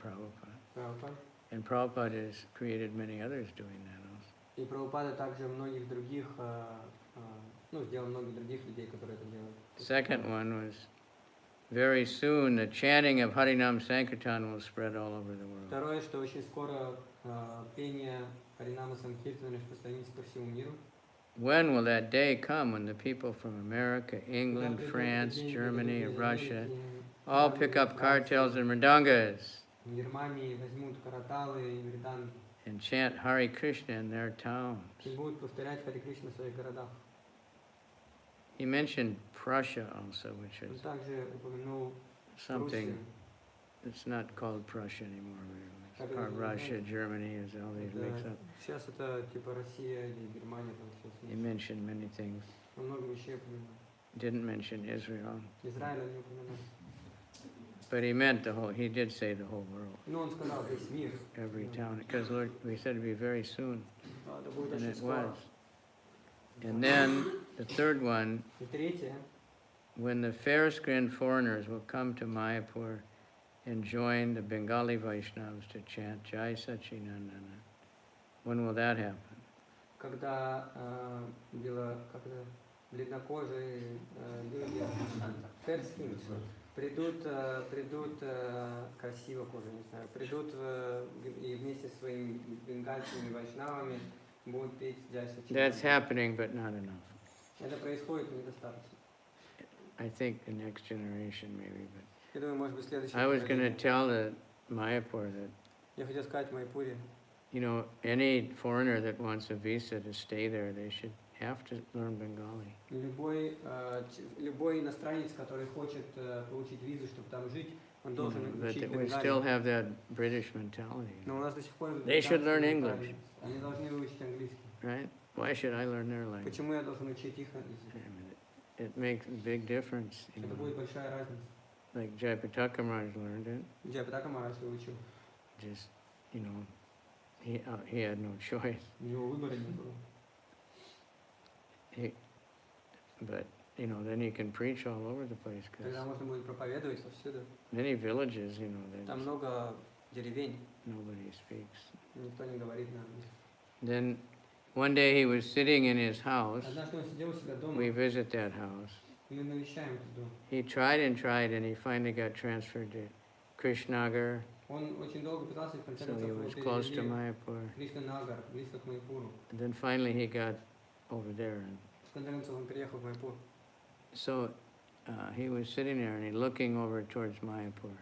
Prabhupada. Прабхупада. And Prabhupada has created many others doing that also. И Прабхупада также многих других, сделал многих других людей, которые это делают. Second one was, very soon the chanting of Harinam Sankirtan will spread all over the world. Второе, что очень скоро пение Харинама Санкиртана распространится по всему миру. When will that day come when the people from America, England, France, Germany, Russia all pick up cartels and mridangas В Германии возьмут караталы и мриданги and chant Hare Krishna in their towns? и будут повторять Харе Кришна в своих городах. He mentioned Prussia also, which Он is также упомянул something Пруссию. it's not called Prussia anymore. It's Как это part называется? Russia, Germany, is all these mixed up. Сейчас это типа Россия или Германия, там He все mentioned many things. Он много вещей упомянул. Didn't mention Israel, Израиль он не упомянул. but he meant the whole. He did say the whole world, Но он сказал весь мир. every town, because Lord, we said it'd be very soon, Это будет and очень it скоро. was. And then the third one, И третье, when the fair-skinned foreigners will come to Mayapur and join the Bengali Vaishnavas to chant Jai Sachinandana. When will that happen? когда бледнокожие люди, ферские, придут красиво кожа, не знаю, придут и вместе со своими бенгальскими вайшнавами будут петь Джай That's Сачинандан. happening, but not enough. Это происходит, но недостаточно. I think the next generation maybe, but Я думаю, может быть, следующее I was going to поколение. tell the Mayapur that, Я хотел сказать в Майпуре, any foreigner that wants a visa to stay there, they should have to learn Bengali. любой иностранец, который хочет получить визу, чтобы там жить, он должен But учить we still бенгалий. have that British mentality, Но у нас до сих пор They should learn британский English. менталитет. Они должны выучить английский. right? Why should I learn their language? Почему я должен учить их I язык? mean, it makes a big difference. Это будет большая разница. Like Jayapataka Maharaj learned it. Джайпатака Махарадж выучил. Just, he had no choice. У него выбора не было. But, then you can preach all over the place, because Тогда можно будет проповедовать повсюду. many villages, Там that много деревень, nobody speaks. никто не говорит на английском. Then, one day he was sitting in his house. Однажды он сидел у себя дома, We visit that house. мы навещаем этот дом. He tried, and he finally got transferred to Krishnagar, Он очень долго пытался, и в конце so he was концов close to перевели Mayapur. Кришнанагар, близко к Майпуру. And then finally he got over there. And В конце концов он переехал в Майпур. so he was sitting there and he looking over towards Mayapur.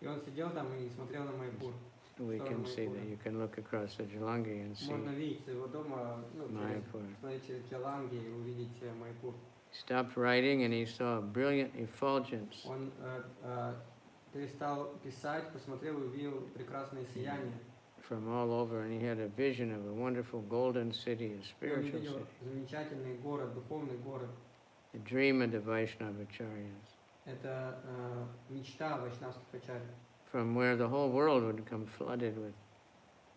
И он сидел там и смотрел на Майпур. We can see that. You can look across the Jalangi and see Можно видеть с его дома, Mayapur. смотреть через Джаланги и увидеть Майпур. Stopped writing and he saw a brilliant effulgence Он перестал писать, посмотрел и увидел прекрасное сияние. from all over, and he had a vision of a wonderful golden city, a И он spiritual увидел city, замечательный город, духовный город. a dream of the Vaishnavacharyas, Это мечта вайшнавских ачарьев, from where the whole world would come flooded with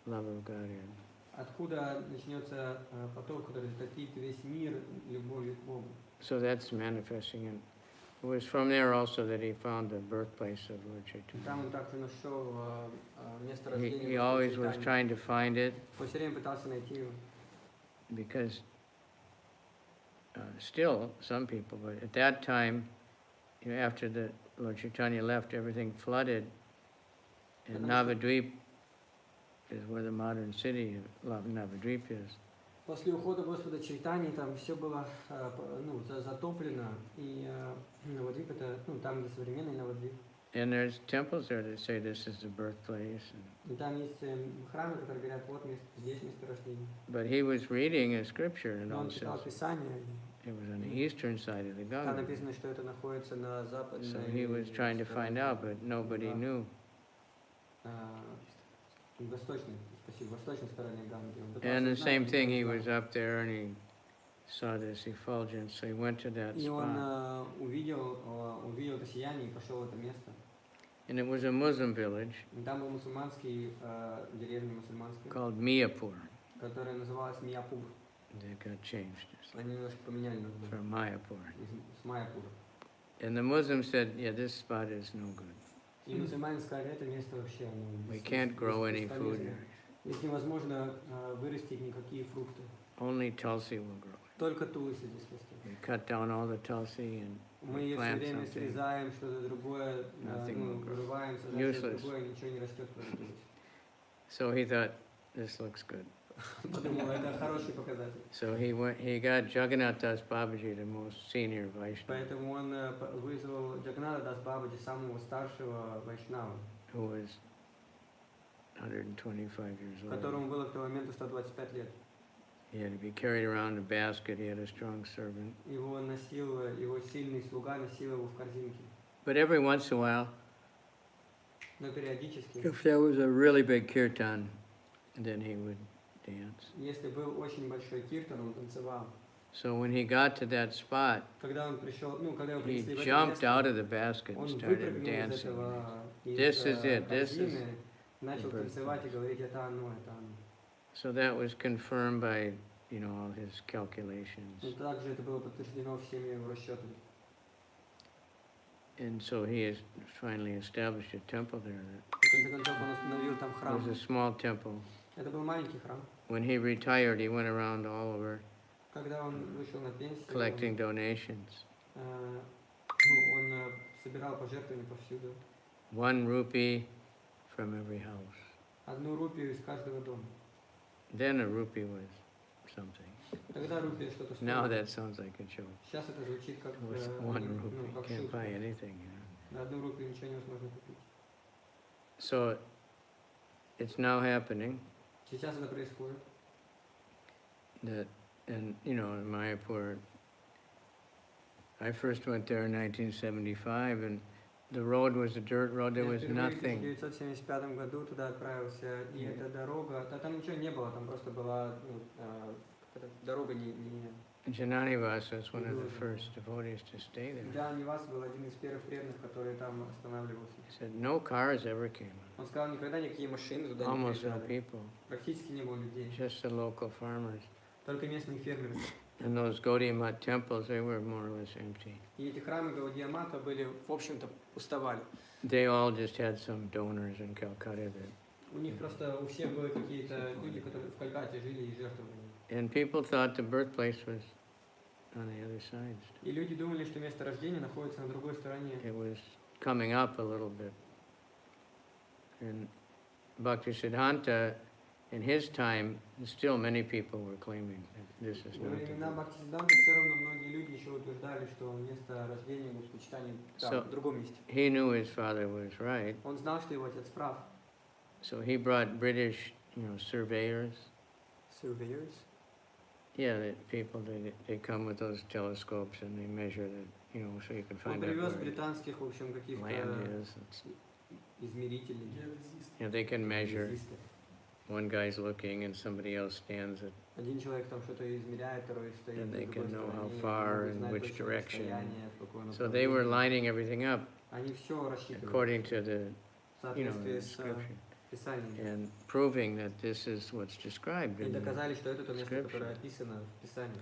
love of Godhead. откуда начнется поток, который затопит весь мир любовью к Богу. So that's manifesting, and it was from there also that he found the birthplace of Lord Chaitanya. Там он также нашел место He рождения always Господа was Чайтани. trying to find it, Он все время пытался найти его. because still some people, but at that time, after the Lord Chaitanya left, everything flooded, and Navadvip is where the modern city of Navadvip is. После ухода Господа Чайтани там все было затоплено, и Навадвип это, там, где современный Навадвип. And there's temples there that say this is the birthplace. И там есть храмы, которые говорят, вот здесь место рождения. But he was reading a scripture, and Но он it читал says Писание, it was on the eastern side of the там Ganga. написано, что это находится на западной So he was trying to find out, but nobody knew. восточной, спасибо, восточной стороне Ганги. Он And the пытался same узнать, thing, где he это was Ганга. up there and he saw this effulgence, so he went to that И он spot. увидел это сияние и пошел в это место. And it was a Muslim village И там был мусульманский, деревня мусульманская, called Miyapur. которая называлась Мияпур. They got changed Они немножко поменяли название. from Mayapur. С Майяпура. And the Muslims said, yeah, this spot is no good. И мусульмане сказали, это место вообще We can't grow any food бесполезно. here. Здесь невозможно вырастить никакие фрукты. Only tulsi will grow. Только тулси здесь растет. We cut down all the tulsi and Мы ее все plant время something. срезаем, что-то другое, Nothing will grow. вырываем, сажаем что-то Useless. другое, ничего не растет, кроме тулси. So he thought, this looks good. Подумал, это хороший показатель. So he got Jagannath Das Babaji, the most senior Vaishnava, Поэтому он вызвал Джаганнатха Дас Бабаджи, самого старшего вайшнава, who was 125 years old. которому было к тому моменту 125 лет. He had to be carried around in a basket. He had a strong servant. Его носил, его сильный слуга носил его в корзинке. But every once in a while, Но периодически, if there was a really big kirtan, then he would dance. если был очень большой киртан, он танцевал. So when he got to that spot, Когда он пришел, когда его he принесли в это jumped out место, of the basket and он started выпрыгнул из dancing. этого, This is it, this is корзины, начал the танцевать и говорить, это оно, это оно. So that was confirmed by, all his calculations. И также это было подтверждено всеми его расчетами. And so he has finally established a temple there. В конце концов, он установил там It храм. was a small temple. Это был маленький храм. When he retired, he went around all over Когда он вышел на пенсию, collecting donations. он собирал пожертвования повсюду. 1 rupee from every house. 1 рупию из каждого дома. Then a rupee was something. Тогда рупия что-то Now стоила. that sounds like a joke. Сейчас это звучит как, It was 1 rupee. You как can't шутка. buy anything. На 1 рупию ничего невозможно купить. So it's now happening Сейчас это происходит. that, and in Mayapur, I first went there in 1975, and the road was a dirt road. There Я was впервые в nothing. 1975 году туда отправился, и эта дорога, там ничего не было, там просто была дорога не... Jananivas was one of the first devotees to stay there. Да, Нивас был один из первых преданных, который там останавливался. He said no cars ever came. Он сказал, никогда никакие машины туда не Almost no приезжали. people. Практически не было людей. Just the local farmers. Только местные фермеры. And those Gaudiya Math temples, they were more or less empty. И эти храмы Гаудия Мата были, в общем-то, пустовали. They all just had some donors in Calcutta that, У них просто, у всех были какие-то люди, которые в Калькатте жили и жертвовали. and people thought the birthplace was on the other side. И люди думали, что место рождения находится на другой стороне. It was coming up a little bit. And Bhaktisiddhanta, in his time, still many people were claiming that this is Во not the времена birth. Бхактисиданты все равно многие люди еще утверждали, что место рождения Господь-почитания там, в другом месте. He knew his father was right, Он знал, что его отец прав. so he brought British, surveyors. Surveyors. Yeah, that people, they come with those telescopes and they measure that, so you can Он find out привез where британских, в общем, каких-то land is. измерителей. They can measure. геодезисты. One guy's looking and somebody else stands at, Один человек там что-то измеряет, второй стоит Then на they другой can know how стороне, far могут and знать which точное direction. расстояние, в какое so they were направление. lining everything up Они все рассчитывали according to the, в соответствии the с scripture. Писанием. And proving that this is what's described И in the, доказали, что это то место, scripture. которое описано в Писании.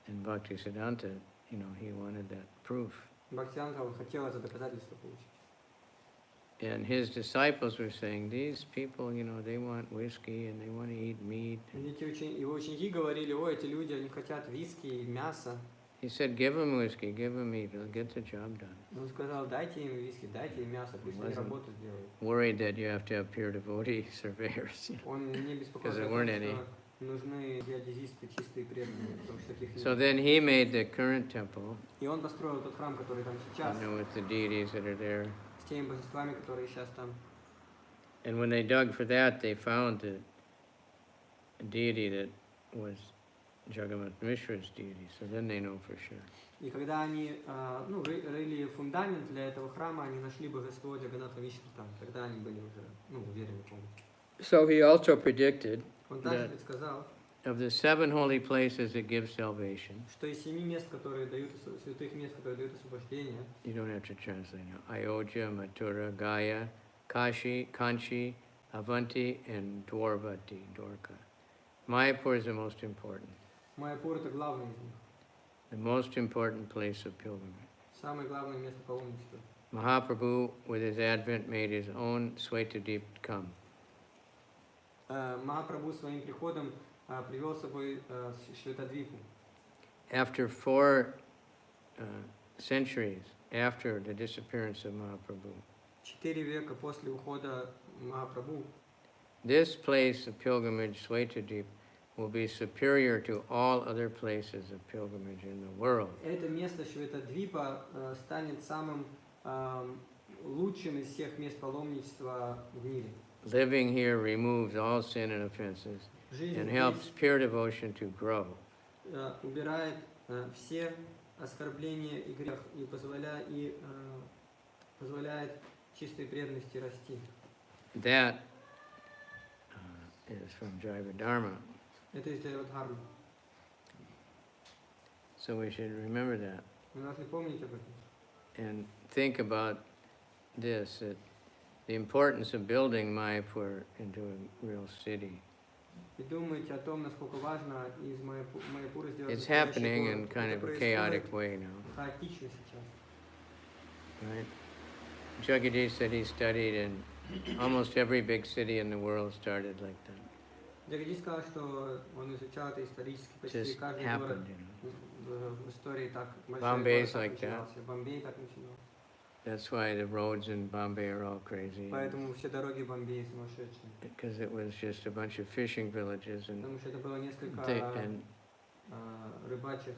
in Bhaktisiddhanta, he wanted that proof. Бхактисиданта, он хотел это доказательство получить. And his disciples were saying, these people, they want whiskey and they want to eat meat. И его ученики говорили, эти люди, они хотят виски и мясо. He said, give them whiskey, give them meat, it'll get the job done. Он сказал, дайте им виски, дайте им мясо, пусть они Wasn't работу сделают. Worried that you have to have peer devotee surveyors. Он не беспокоился there о том, weren't any. что нужны геодезисты, чистые преданные, потому что таких So нет. then he made the current temple, И он построил тот храм, который там сейчас, with the deities that are there. с теми божествами, которые сейчас там. And when they dug for that, they found a deity that was Jagamat Mishra's deity, so then they know for sure. И когда они рыли фундамент для этого храма, они нашли божество Джаганатха Мишры там. Тогда они были уже уверены полностью. So he also predicted Он также that предсказал, of the 7 holy places that give salvation, что из 7 мест, которые дают, святых мест, которые дают освобождение, you don't have to translate now, Ayodhya, Mathura, Gaya, Kashi, Kanchi, Avanti, and Dwarvati, Dwarka. Mayapur is the most important, Майяпур это главный из них. the most important place of pilgrimage. Самое главное место паломничества. Mahaprabhu, with his advent, made his own Swetadeep come. Махапрабху своим приходом привел с собой Шветадвипу. After 4 centuries after the disappearance of Mahaprabhu, 4 века после ухода Махапрабху, this place of pilgrimage, Swetadeep, will be superior to all other places of pilgrimage in the world. это место Шветадвипа станет самым лучшим из всех мест паломничества в мире. Living here removes all sin and offenses and helps pure devotion to grow. Убирает все оскорбления и грех и позволяет чистой преданности расти. That is from Jaiva Dharma. Это из Джайвадхармы. So we should remember that Мы должны помнить об этом. and think about this, that the importance of building Mayapur into a real city. И думайте о том, насколько важно из Майяпура сделать It's настоящий happening город. in kind Это of a происходит chaotic way now, хаотично сейчас. right? Jagadish said he studied in almost every big city in the world started like that. Джагади сказал, что он изучал это исторически, почти Just каждый город happened, you know. в истории так, Bombay is так like that. начинался. Бомбей так начинался. That's why the roads in Bombay are all crazy. Поэтому все дороги Бомбея сумасшедшие. Because it was just a bunch of fishing villages and Потому что это было несколько and рыбачьих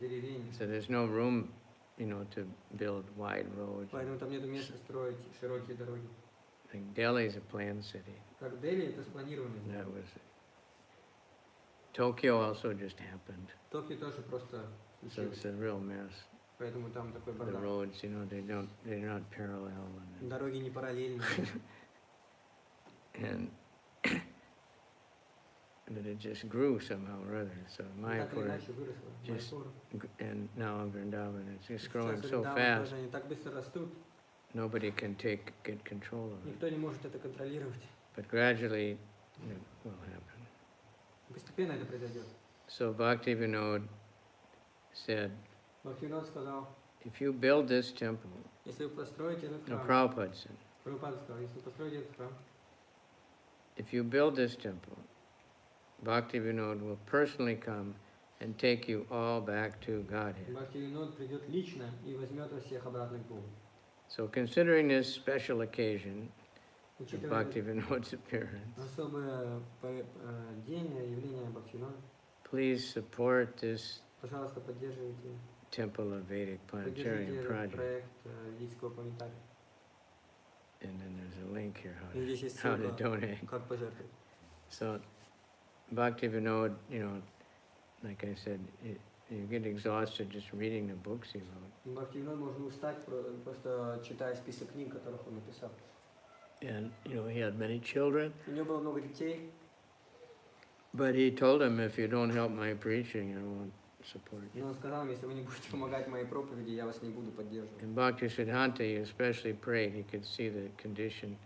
деревень. so there's no room, you know, to build wide roads. Поэтому там нет места строить широкие дороги. Like Delhi's a planned city. Как Дели, это спланированно. That was it. Tokyo also just happened. Токио тоже просто So случилось. it's a real mess. Поэтому там такой The бардак. roads, you know, they're not parallel Дороги не параллельные. and but it just grew somehow or other. So Так или Mayapur иначе выросло. just- Майяпур. and now in Vrindavan, it's just Сейчас growing so Вриндаван fast. тоже, они так быстро растут, Nobody can get control of it. никто не может это контролировать. But gradually it will happen. Постепенно это произойдет. So Bhaktivinoda said, Бхактивинод сказал, if you build this temple, если вы построите этот no, храм, Prabhupada said, Прабхупада сказал, если вы построите этот храм, if you build this temple, Bhaktivinoda will personally come and take you all back to Godhead. Бхактивинод придет лично и возьмет вас всех обратно к Богу. So considering this special occasion of Учитывая Bhaktivinoda's appearance, особое день явления Бхактивинода, please support this пожалуйста, поддерживайте Temple of Vedic Planetarium этот project. проект ведического планетария. And then there's a link here И здесь есть how to ссылка, donate. как пожертвовать. So Bhaktivinoda, you know, like I said, you get exhausted just reading the books he wrote. Бхактивинод можно устать, просто читая список книг, которых он написал. And, you know, he had many children, У него было много детей, but he told them, if you don't help my preaching, I won't support you. но он сказал, если вы не будете помогать моей проповеди, я вас не буду поддерживать. And Bhaktisiddhanta, he especially prayed. He could see the condition.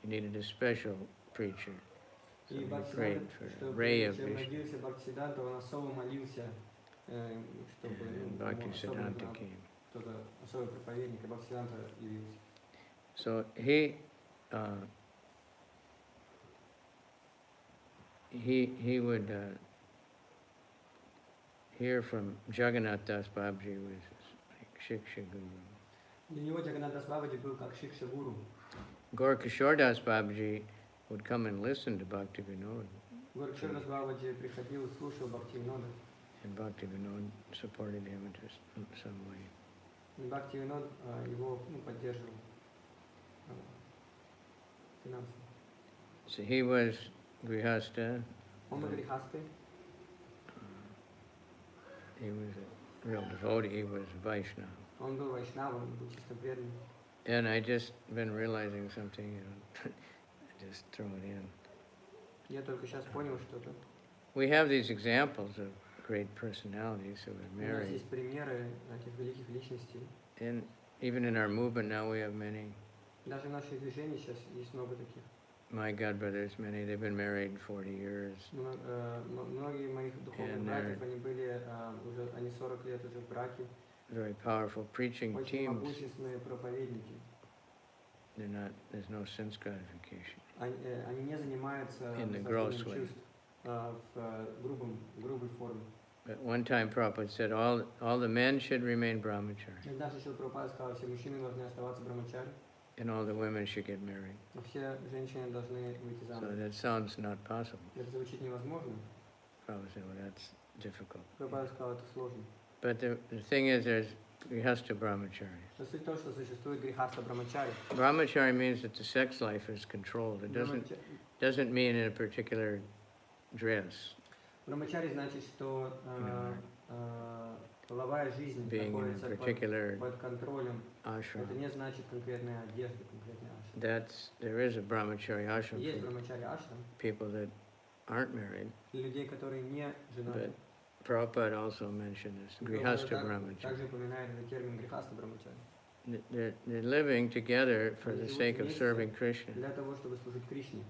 He needed a special preacher. So И he prayed Бхактисиданта, for a что ray of чем vision. родился Бхактисиданта, он особо молился, чтобы And ему Bhaktisiddhanta особо came. кто-то, особый проповедник, и Бхактисиданта явился. So he would hear from Jagannath Das Babaji, was like Shiksha Guru. Для него Джаганнат Дас Бабаджи был как Шикша Гуру. Gaurkishore Das Babaji would come and listen to Bhaktivinoda, Горкшор Дас Бабаджи приходил и слушал Бхактивинода. and Bhaktivinoda supported him in some way. И Бхактивинод его поддерживал финансово. So he was Grihastha, Он был грехастой, he was a real devotee, he was Vaishnava. Он был вайшнавом, он был чисто преданным. And I just been realizing something, you know, I just throw it in. Я только сейчас понял что-то. We have these examples of great personalities who were У нас married. есть примеры этих великих личностей. And even in our movement now we have many. Даже в наших движениях сейчас есть много таких. My God brothers, many, they've been married 40 years. Многие моих духовных And братьев, они были уже, они 40 лет уже в браке. Very powerful preaching Очень teams. могущественные проповедники. There's no sense gratification. Они не занимаются In the gross наслаждением way. чувств в грубой форме. But one time Prabhupada said all the men should remain brahmachari Даже Шрила Прабхупада сказал, все мужчины должны оставаться брамачари, and all the women should get married. а все женщины должны выйти So замуж. that sounds not possible. Это звучит невозможно. Prabhupada said, well, that's difficult. Прабхупада сказал, это сложно. But the thing is, there's grihastha brahmachari. Но суть в том, что существует грихаста брамачари. Brahmachari means that the sex life is controlled. It doesn't mean in a particular dress. Брамачари значит, что половая жизнь Being in a находится particular под контролем. ashram. Это не значит конкретная одежда, конкретный ашрам. There is a brahmachari ashram Есть for брамачари ашрам, people that aren't married. для людей, которые не женаты. But Prabhupada also mentioned this, grihastha brahmachari. Также упоминает этот термин грихаста брамачари. They're living together for the sake of serving Krishna, Для того, чтобы служить Кришне,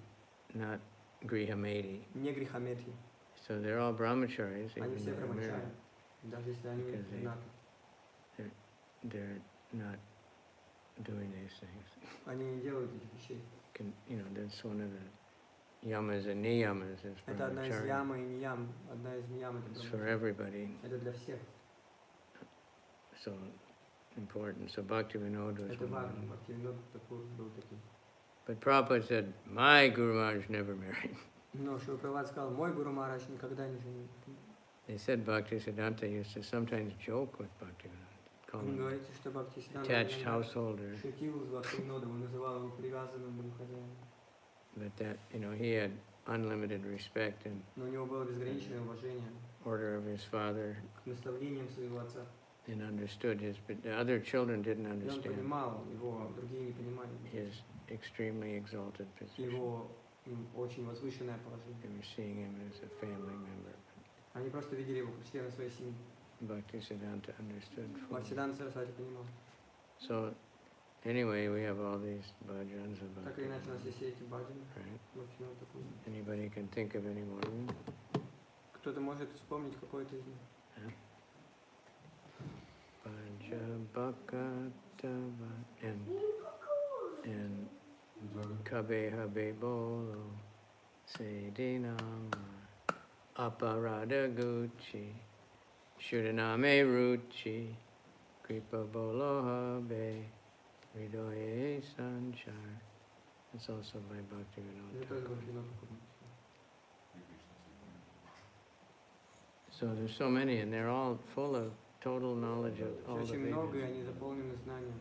not grihameti. не грехометрии. So they're all brahmacharis, Они even все though they're брамачари, married. даже если они Because they- женаты. They're not doing these things. Они не делают этих вещей. That's one of the yamas and niyamas is Это одна из brahmacharya. ям и не ям. Одна из ям это It's for брамачари. everybody, Это для всех. so important. So Bhaktivinoda was Это one of важно. them. Бхактивинода Thakura был таким. But Prabhupada said, my Guru Maharaj never married. Но Шрила Прабхупада сказал, мой Гуру Махарадж никогда не женился. They said Bhaktisiddhanta used to sometimes joke with Bhaktivinoda, call Он him говорит, что Бхактисиданта attached householder. шутил с Бхактивинодом, он называл его привязанным домохозяином. But that, he had unlimited respect and Но у него было безграничное уважение order of his father к наставлениям своего отца. and understood but the other children didn't И он understand понимал его, а другие не понимали. his extremely exalted position. Его очень возвышенное положение. They were seeing him as a family member. Они просто видели его как члена своей семьи. Bhaktisiddhanta understood fully. Бхактисиданта Сарасвати понимал. So, anyway, we have all these bhajans about Так или иначе, у нас есть все эти баджаны. right? Бхактивинода Thakura. Anybody can think of any more of them? Кто-то может вспомнить какой-то из них. Bhaja Bhakatava and Kabe Habe Bolo Sedinam Aparada Gucci Shudaname Ruchi Kripa Bolo Habe Ridoye Sanchar. It's also by Bhaktivinoda Это тоже Thakura. Бхактивинода Thakura. So there's so many, and they're all full of total knowledge of all the Очень много, и Vedas. они заполнены знанием.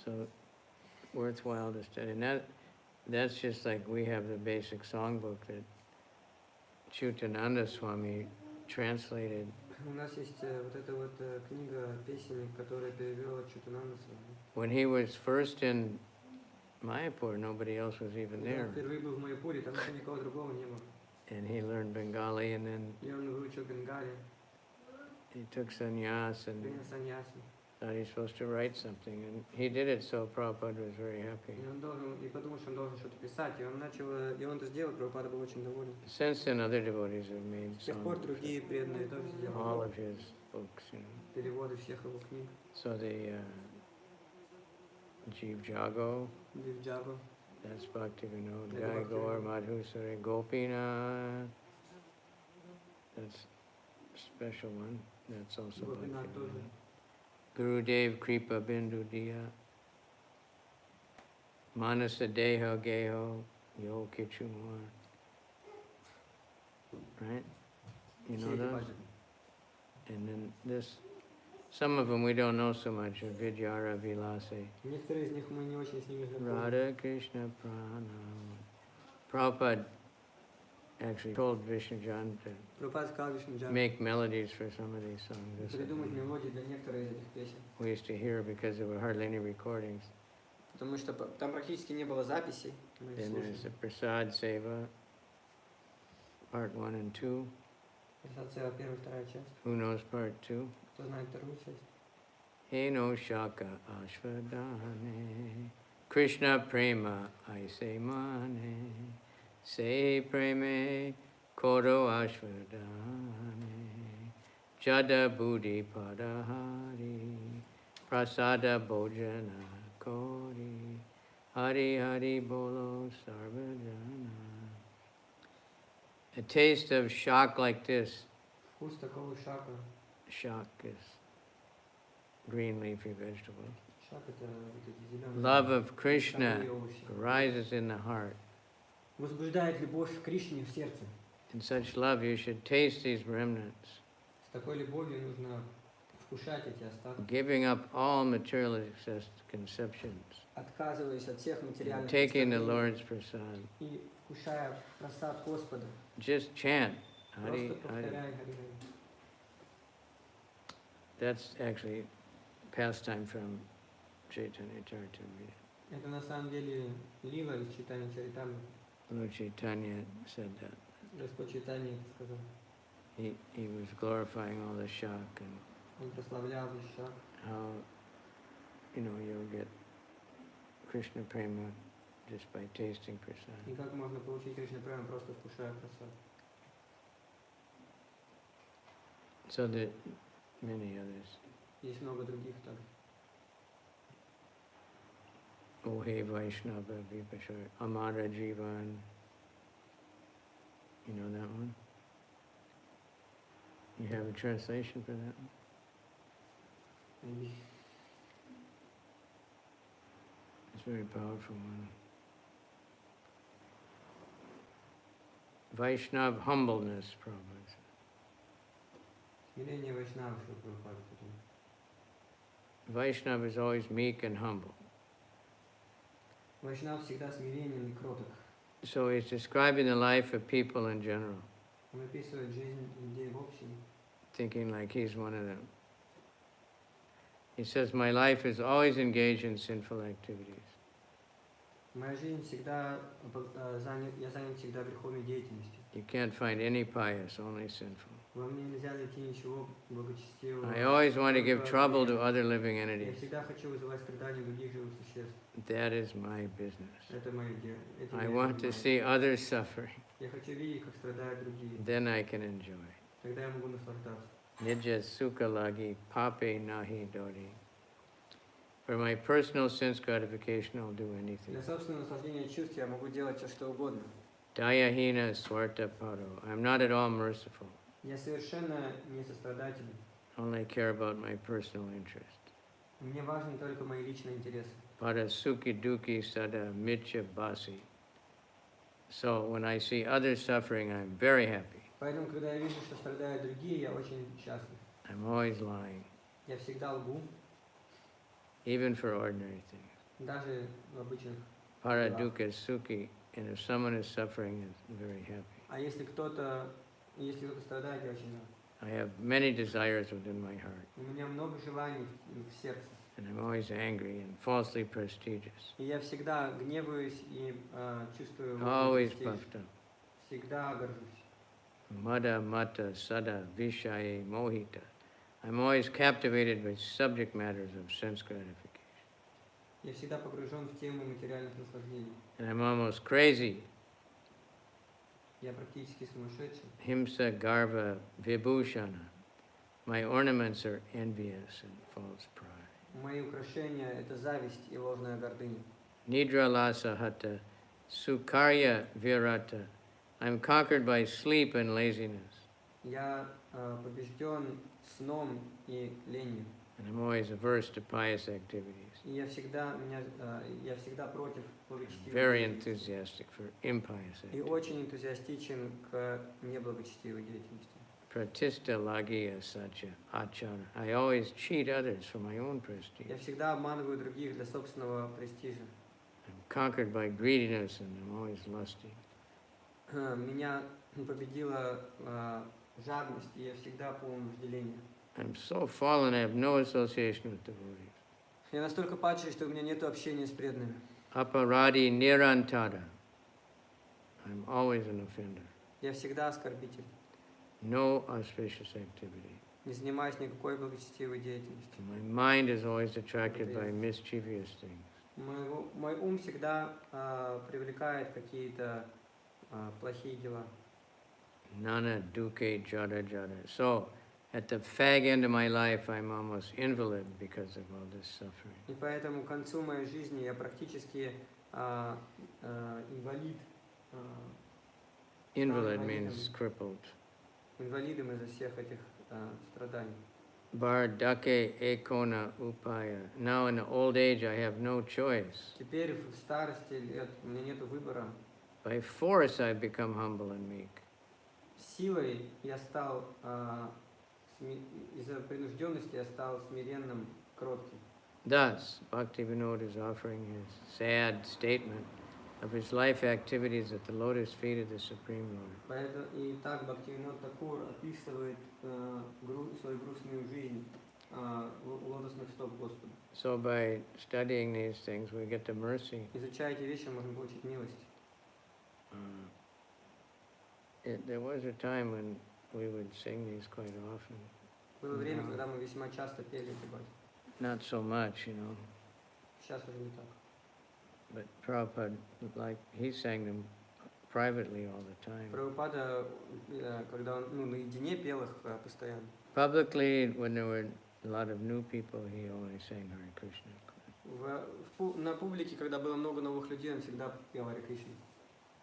So worthwhile to study. And that's just like we have the basic songbook that Chutananda Swami translated. У нас есть вот эта вот книга песен, которую перевел Чутананда Свами. When he was first in Mayapur, nobody else was even Когда он there. впервые был в Майяпуре, там еще никого другого не было. And he learned Bengali, and then И он выучил Бенгале, he took sannyas and принял саньясу. thought he was supposed to write something. And he did it, so Prabhupada was very happy. И он должен, и подумал, что он должен что-то писать. И он начал, и он это сделал, Прабхупада был очень доволен. Since then, other devotees have made С тех пор songs, другие преданные тоже all сделали of his books, переводы всех его книг. So the Jeev Jago, Дивджагу, that's Bhaktivinoda, Yeah, Gai Gaur, Bhaktivinoda. Madhusare, Gopinath, that's a special one, that's also Gopinath тоже. Bhaktivinoda. Gurudev Kripa Bindu Diya, Manasa Deha Geho, Yo Kichumar. Right? You Все know эти those? баджаны. And then this, some of them we don't know so much, Vidyara Vilase. Некоторые из них мы не очень с ними знакомы. Radha Krishna Pranam. Prabhupada actually told Vishnujan to Прабхупада сказал Вишнуджану make melodies for some of these songs. This is- придумать мелодии для некоторых из этих песен. we used to hear because there were hardly any recordings. Потому что там практически не было записей. Мы их Then there's слушали. the Prasad Seva, part 1 and 2. Презентация первая, вторая часть. Who knows part 2? Кто знает вторую часть? He no shaka ashvadane, Krishna prema aise mane, se preme kodo ashvadane, jada buddhi padahari, prasada bhojana kori, hari hari bolo sarvajana. A taste of shak like this, Вкус такого шака. shak is green leafy vegetable. Шак это вот эти зеленые. Love of Krishna листовые овощи. arises in the heart. Возбуждает любовь к Кришне в сердце. In such love, you should taste these remnants, С такой любовью нужно вкушать эти остатки, giving up all materialist conceptions, отказываясь от всех материальных taking the представлений Lord's prasad. и вкушая просад Господа. Just chant Hari Просто Hari. повторяй Хари Хари. That's actually pastime from Chaitanya Charitamrita. Это на самом деле лила из читания Чаритамриты. Lord Chaitanya said that. Господь Чайтанья это сказал. He was glorifying all the shak and Он прославлял весь шаг. how, you'll get Krishna prema just by tasting prasad. И как можно получить Кришна прямо просто вкушая просад. So there many others. Есть много других также. O He Vaishnava Vipashar Amara Jivan. You know that one? You have a translation for that one? И It's a very powerful one. Vaishnav humbleness, Prabhupada. смирение Вайшнава, что Прабхупада потом. Vaishnav is always meek and humble. Вайшнав всегда смиренен и кроток. So he's describing the life of people in general, Он описывает жизнь людей в общем, thinking like he's one of them. He says, my life is always engaged in sinful activities. Моя жизнь всегда я занят всегда греховной деятельностью. You can't find any pious, only sinful. Во мне нельзя найти ничего благочестивого. I always want to give только trouble to грех. other living Я entities. всегда хочу вызывать страдания других живых существ. That is my business. Это мое дело. Этим I я want to занимаюсь. see others suffering. Я хочу видеть, как страдают другие. Then I can enjoy. Тогда я могу наслаждаться. Nija sukha lagi pape nahi dori. For my personal sense gratification, I'll do anything. Для собственного наслаждения чувств я могу делать все, что угодно. Dayahina swarta paro. I'm not at all merciful. Я совершенно не сострадателен. Only care about my personal interest. Мне важны только мои личные интересы. Pada sukhi duki sada mitya basi. So when I see others suffering, I'm very happy. Поэтому, когда я вижу, что страдают другие, я очень счастлив. I'm always lying, Я всегда лгу, even for ordinary things. даже в обычных. Para dukkha sukhi. And if someone is suffering, I'm very happy. А если кто-то страдает, я очень рад. I have many desires within my heart, У меня много желаний в сердце. and I'm always angry and falsely prestigious, И я всегда гневаюсь и чувствую always престиж. puffed up. Всегда горжусь. Mada mata sada vishaye mohita. I'm always captivated by subject matters of sense gratification. Я всегда погружен в тему материальных наслаждений. And I'm almost crazy. Я практически сумасшедший. Himsa garva vibhushana. My ornaments are envious and false pride. Мои украшения – это зависть и ложная гордыня. Nidra lasa hata sukarya virata. I'm conquered by sleep and laziness. Я побежден сном и ленью. And I'm always averse to pious activities. И я всегда против благочестивой Very деятельности. enthusiastic for impious И activities. очень энтузиастичен к неблагочестивой деятельности. Pratista lagiya sacha achara. I always cheat others for my own prestige. Я всегда обманываю других для собственного престижа. I'm conquered by greediness and I'm always lusty. Меня победила жадность, и я всегда полон вожделения. I'm so fallen, I have no association with devotees. Я настолько падший, что у меня нет общения с преданными. Aparadi nirantara. I'm always an offender. Я всегда оскорбитель. No auspicious activity. Не занимаюсь никакой благочестивой деятельностью. My mind is always attracted by mischievous things. Мой ум всегда привлекает какие-то плохие дела. Nana duke jada jada. So, at the fag end of my life, I'm almost invalid because of all this suffering. И поэтому к концу моей жизни я практически инвалид. Invalid means crippled. Инвалидом из-за всех этих страданий. Bardake ekona upaya. Now in the old age, I have no choice. Теперь в старости лет у меня нет выбора. By force, I've become humble and meek. Силой я стал, из-за принужденности я стал смиренным, кротким. Thus, Bhaktivinoda is offering his sad statement of his life activities at the lotus feet of the Supreme Lord. Поэтому и так Бхактивинод Такур описывает свою грустную жизнь у лотосных стоп Господа. So by studying these things, we get the mercy. Изучая эти вещи, можно получить милость. There was a time when we would sing these quite often. Было время, когда мы весьма часто пели эти басни. Not so much, you know. Сейчас уже не так. But Prabhupada, like, he sang them privately all the time. Прабхупада, когда он наедине пел их постоянно. Publicly, when there were a lot of new people, he only sang Hare Krishna. На публике, когда было много новых людей, он всегда пел Харе Кришну.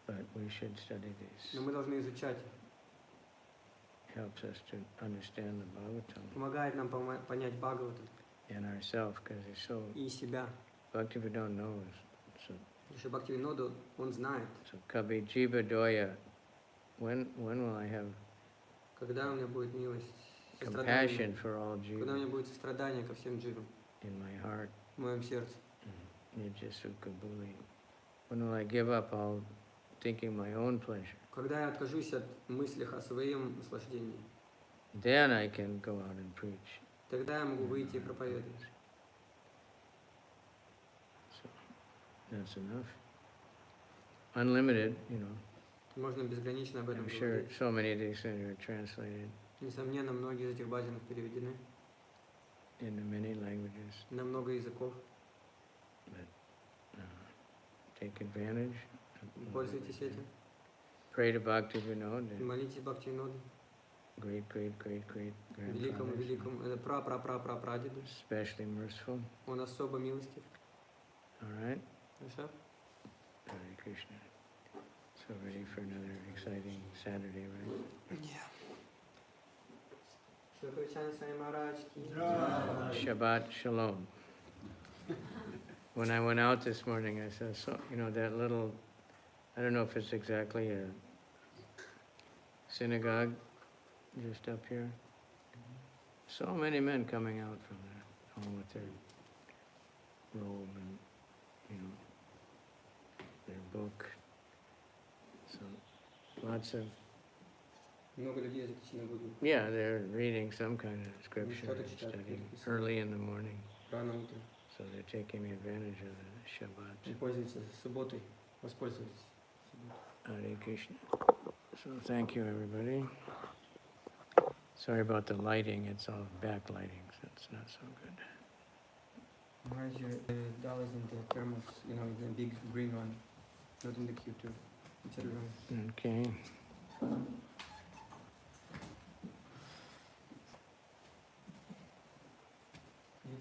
But we should study this. Но мы должны изучать. Helps us to understand the Bhagavatam Помогает нам понять Бхагаватам. and ourselves, because he's so. И себя. Bhaktivinoda knows. So. Потому что Бхактивинода, он знает. So Kabi Jiva Doya, when will I have когда у меня будет милость, compassion for all jiva когда у меня будет сострадание ко всем дживам in my heart? в моем сердце. Nijasuka Buli. When will I give up all thinking my own pleasure? Когда я откажусь от мыслей о своем наслаждении, then I can go out and preach. Тогда я могу выйти и проповедовать. So that's enough. Unlimited, you know. Можно безгранично об этом I'm sure говорить. so many of these things are translated Несомненно, многие из этих баджанов переведены into many languages. на много языков. But take advantage. Пользуйтесь этим. Pray to Bhaktivinoda, Молитесь Бхактивиноду, great великому, grandfather, это прадеду. especially merciful. Он особо милостив. All right, Хорошо? Hare Krishna. So ready for another exciting Saturday, right? Shabbat Shalom. When I went out this morning, I saw, that little, I don't know if it's exactly a synagogue just up here. So many men coming out from there, all with their robe and, their book. So lots of, Много людей из этой синагоги. yeah, they're reading some kind of scripture, Что-то читают, studying какие-то early in the morning. Рано утром. So they're taking advantage of the Shabbat. Пользуйтесь субботой. Воспользуйтесь. Hare Krishna. So thank you, everybody. Sorry about the lighting. It's all backlighting, so it's not so good. Maharaj dollars in the thermos, the big green one, not in the Q2. It's everyone. Okay.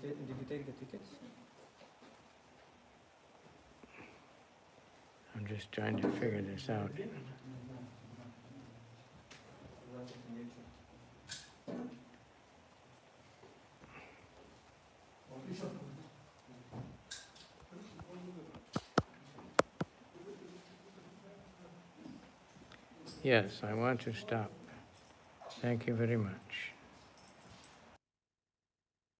Did you take the tickets? I'm just trying to figure this out. Yes, I want to stop. Thank you very much.